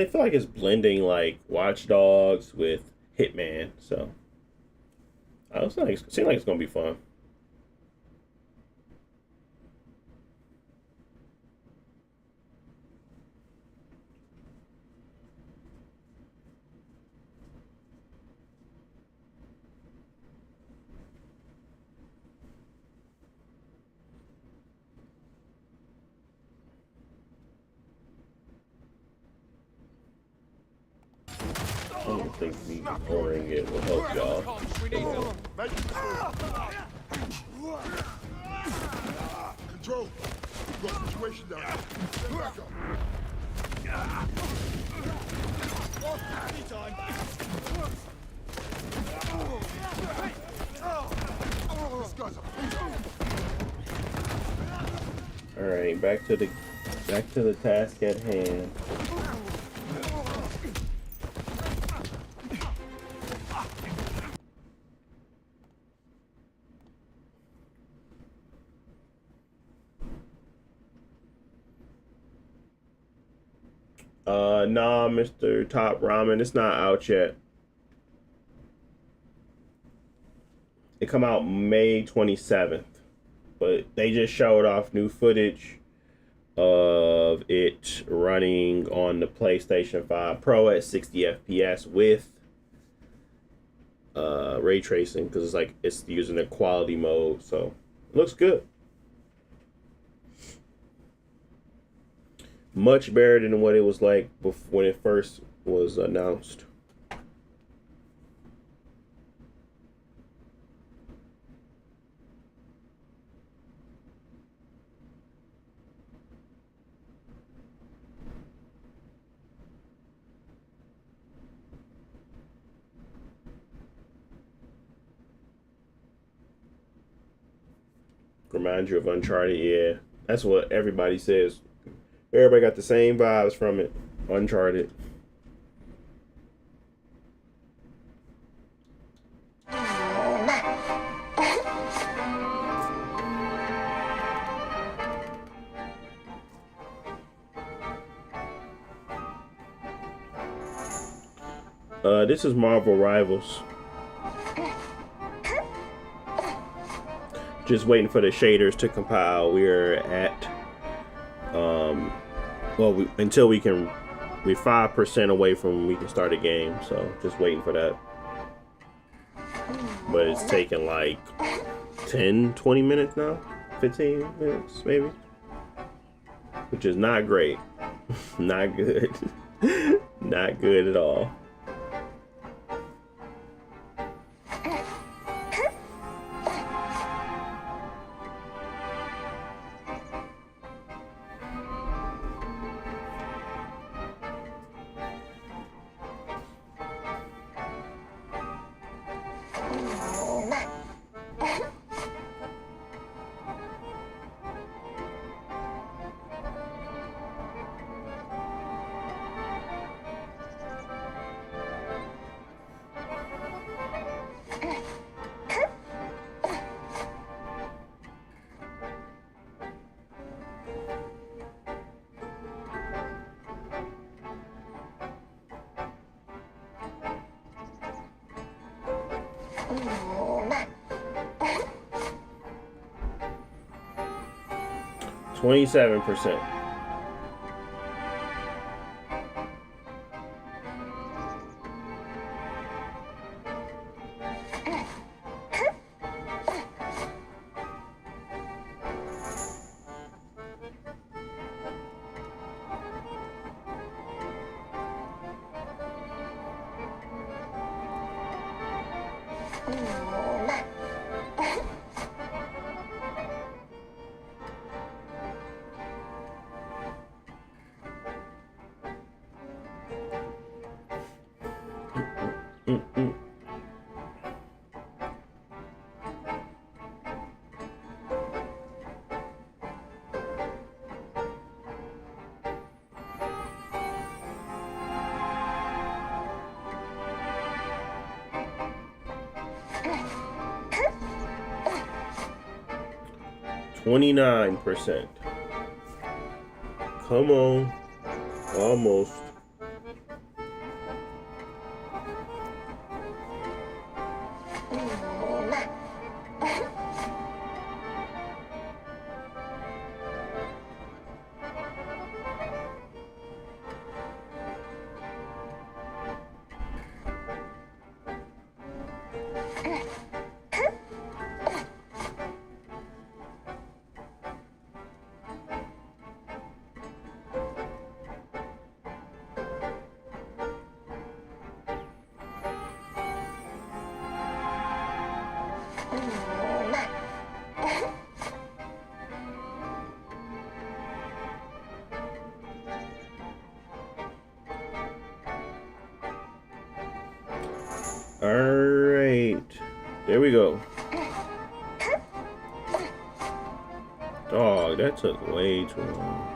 feel like it's blending like Watch Dogs with Hitman. So it seems like it's gonna be fun. I don't think me ignoring it will help y'all. Control. We've got a situation down here. Stand back up. All right, back to the task at hand. Nah, Mr. Top Ramen, it's not out yet. It come out May 27th, but they just showed off new footage of it running on the PlayStation 5 Pro at 60 FPS with ray tracing, because it's like it's using the quality mode, so it looks good. Much better than what it was like before, when it first was announced. Remind you of Uncharted, yeah. That's what everybody says. Everybody got the same vibes from it. Uncharted. This is Marvel Rivals. Just waiting for the shaders to compile. We're at until we're 5% away from we can start a game, so just waiting for that. But it's taking like 10-20 minutes now, 15 minutes maybe, which is not great. Not good. Not good at all. %. %. Come on. Almost. Alright. There we go. Dog, that took way too long.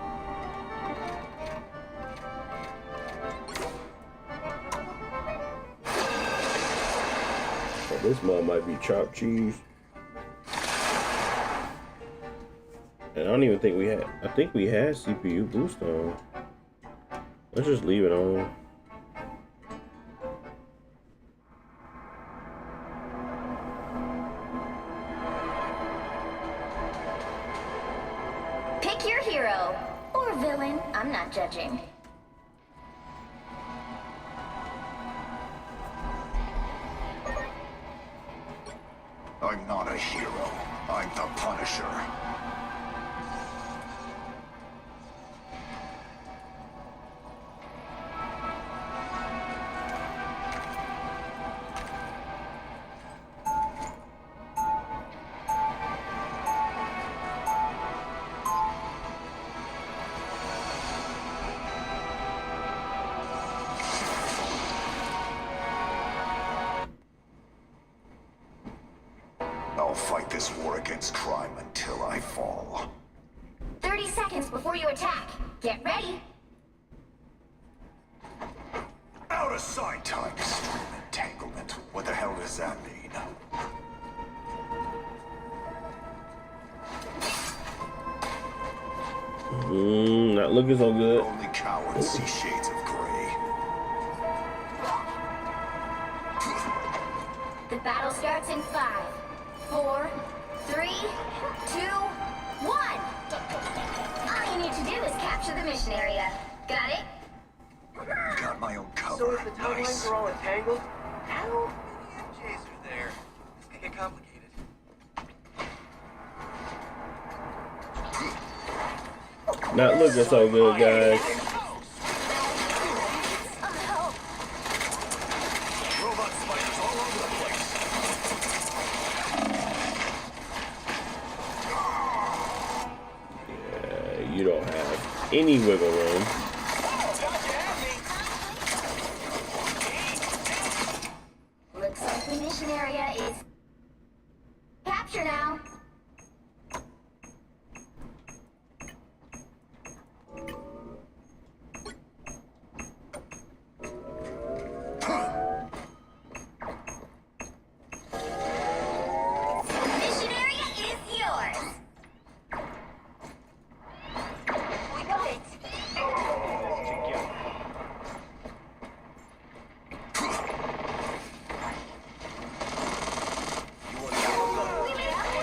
Oh, this mug might be chopped cheese. And I don't even think we had, I think we had CPU boost on. Let's just leave it on. Pick your hero. Or villain, I'm not judging. I'm not a hero. I'm the Punisher. I'll fight this war against crime until I fall. 30 seconds before you attack. Get ready. Out of sight! Time stream entanglement. What the hell does that mean? Not looking so good. Only cowards see shades of gray. The battle starts in 5, 4, 3, 2, 1. All you need to do is capture the mission area. Got it? Got my own cover. So if the timelines Nice. are all entangled, how many MJs are there? This could get complicated. Not looking so good, guys. Robot spiders all over the place. Yeah, you don't have any wiggle room. Looks like the mission area is capture now. Mission area is yours. We got it.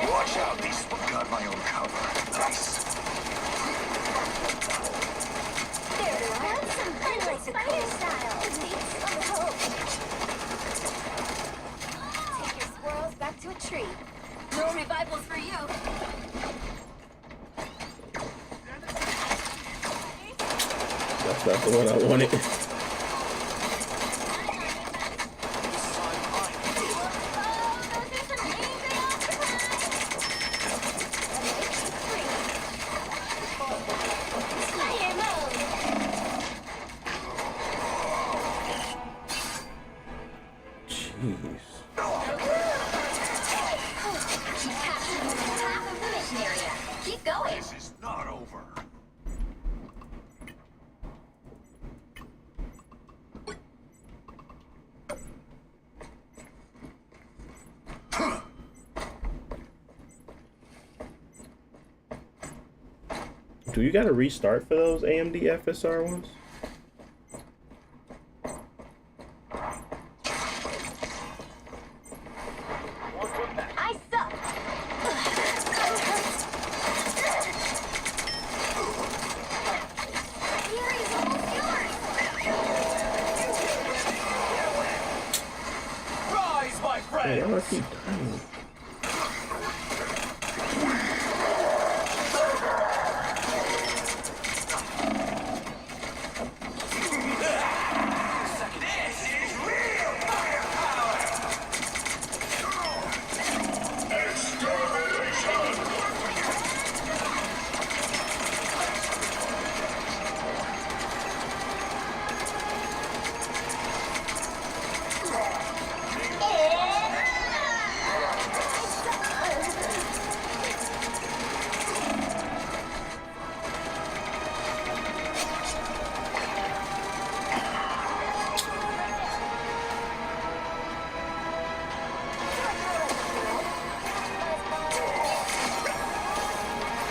Watch out, these got my own cover. Nice. There's some fun like spider style. Take your squirrels back to a tree. No revivals for you. That's not the one I wanted. Fire mode. Jeez. Half of the mission area. Keep going. This is not over. Do you gotta restart for those AMD FSR ones? I suck. Heree's almost yours. Rise, my Hey, friend. why do I keep dying? This is real firepower.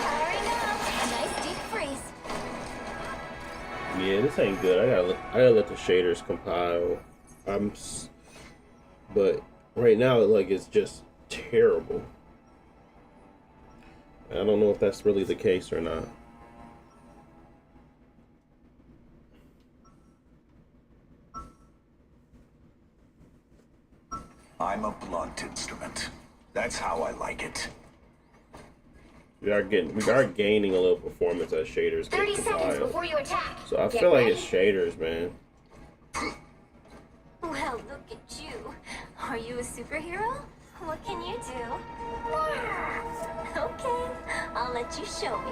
Powering up. A nice deep freeze. Yeah, this ain't good. I gotta let the shaders compile. But right now, like, it's just terrible. I don't know if that's really the case or not. I'm a blunt instrument. That's how I like it. We are gaining a little performance as shaders get 30 seconds compiled. before you attack. So I Get feel like ready. it's shaders, man. Well, look at you. Are you a superhero? What can you do? Okay, I'll let you show me.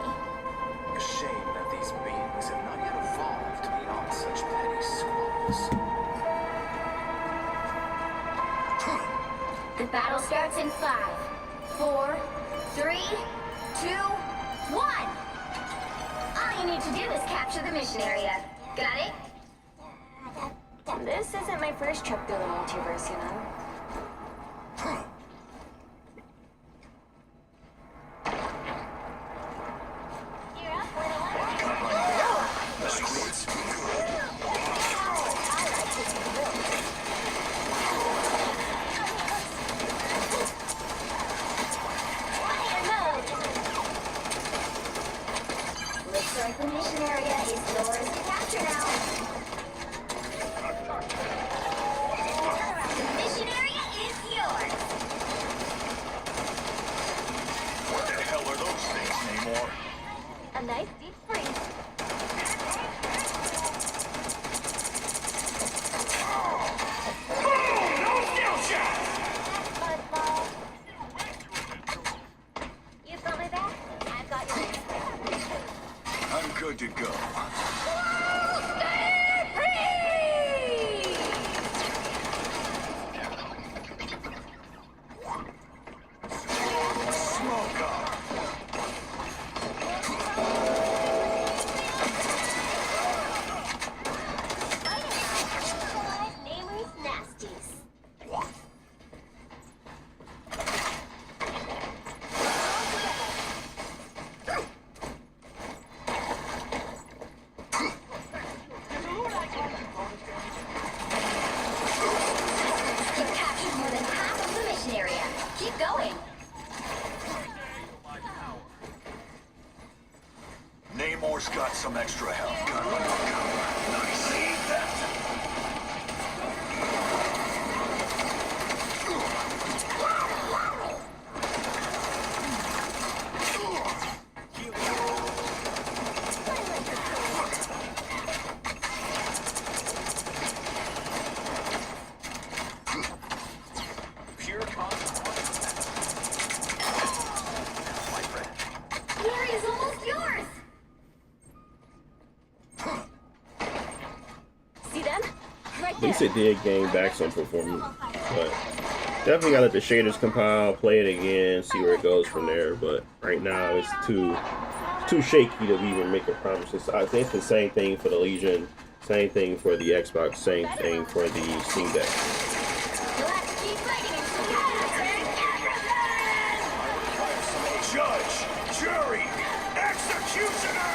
A shame that these beings have not yet evolved beyond such petty squabbles. The battle starts in 5, 4, 3, 2, 1. All you need to do is capture the mission area. Got it? This isn't my first trip through the multiverse, you know? You're up for the Looks like the mission area is yours to capture now. The mission area is yours. What the hell are those things, Namor? A nice deep freeze. Football. You got my back? I've got yours. I'm good to go. Smoke up. Namor's nasties. You've captured more than half of the mission area. Keep going. Namor's got some extra help. Nice. See that? Pure consequence. My friend. The area's almost yours. See them? Right At there. least it did gain back some performance, but definitely gotta let the shaders compile, play it again, see where it goes from there. But right now it's too shaky to even make a promise. I think it's the same thing for the Legion, same thing for the Xbox, same thing for the Steam Deck. You'll have to keep fighting until you capture everything. Judge, jury, executioner!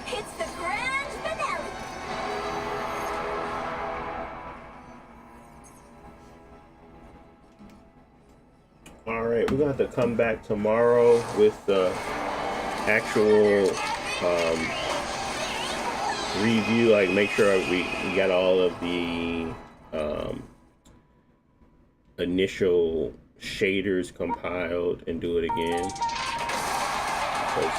It's the grand finale. All right, we're gonna have to come back tomorrow with the actual review. Like, make sure we got all of the initial shaders compiled and do it again. 'Cause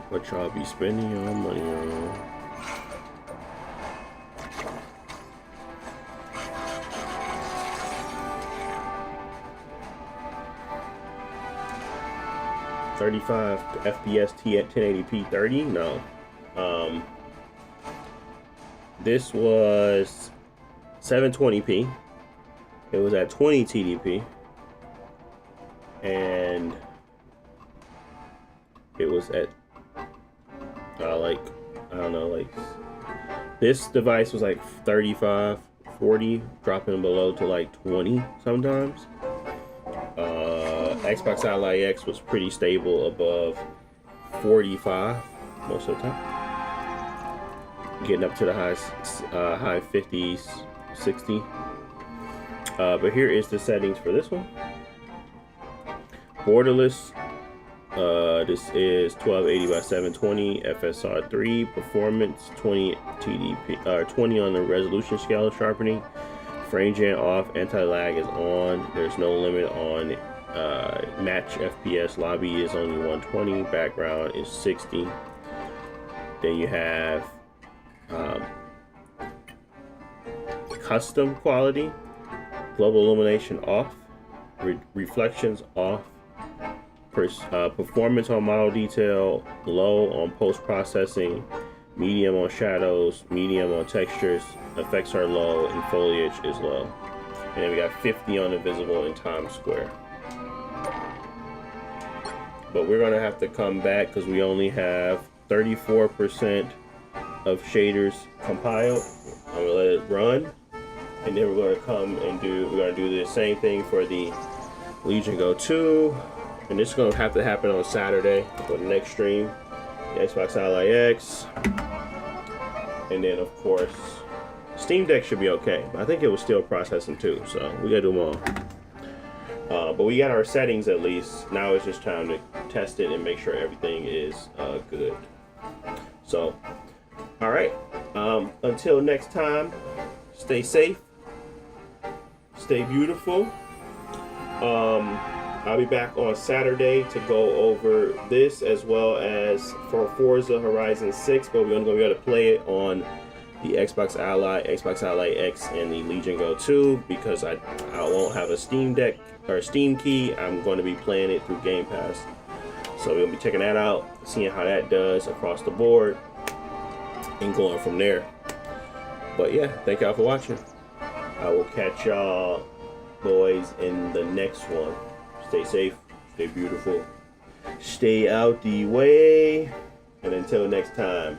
what y'all be spending your money on? $35 FPS T at 1080p 30? No. This was 720p. It was at 20 TDP. And it was at like, I don't know, like, this device was like 35, 40, dropping below to like 20 sometimes. Xbox Ally X was pretty stable above 45 most of the time. Getting up to the high 50s, 60. But here is the settings for this one. Borderless. This is 1280 by 720 FSR 3 performance, 20 TDP, 20 on the resolution scale of sharpening. Frame gen off, anti-lag is on. There's no limit on match FPS. Lobby is only 120. Background is 60. Then you have custom quality, global illumination off, reflections off. Performance on model detail, low on post-processing, medium on shadows, medium on textures, effects are low, and foliage is low. And then we got 50 on invisible in Times Square. But we're gonna have to come back because we only have 34% of shaders compiled. I'm gonna let it run, and then we're gonna come and we're gonna do the same thing for the Legion Go 2. And this is going to have to happen on Saturday for the next stream. The Xbox Ally X. And then, of course, Steam Deck should be okay. I think it was still processing too, so we got to do them all. But we got our settings at least. Now it's just time to test it and make sure everything is good. So, all right. Until next time, stay safe. Stay beautiful. I'll be back on Saturday to go over this as well as for Forza Horizon 6, but we're going to be able to play it on the Xbox Ally, Xbox Ally X, and the Legion Go 2 because I won't have a Steam Deck or Steam key. I'm going to be playing it through Game Pass. So we're going to be checking that out, seeing how that does across the board, and going from there. But yeah, thank y'all for watching. I will catch y'all boys in the next one. Stay safe, stay beautiful, stay out the way, and until next time.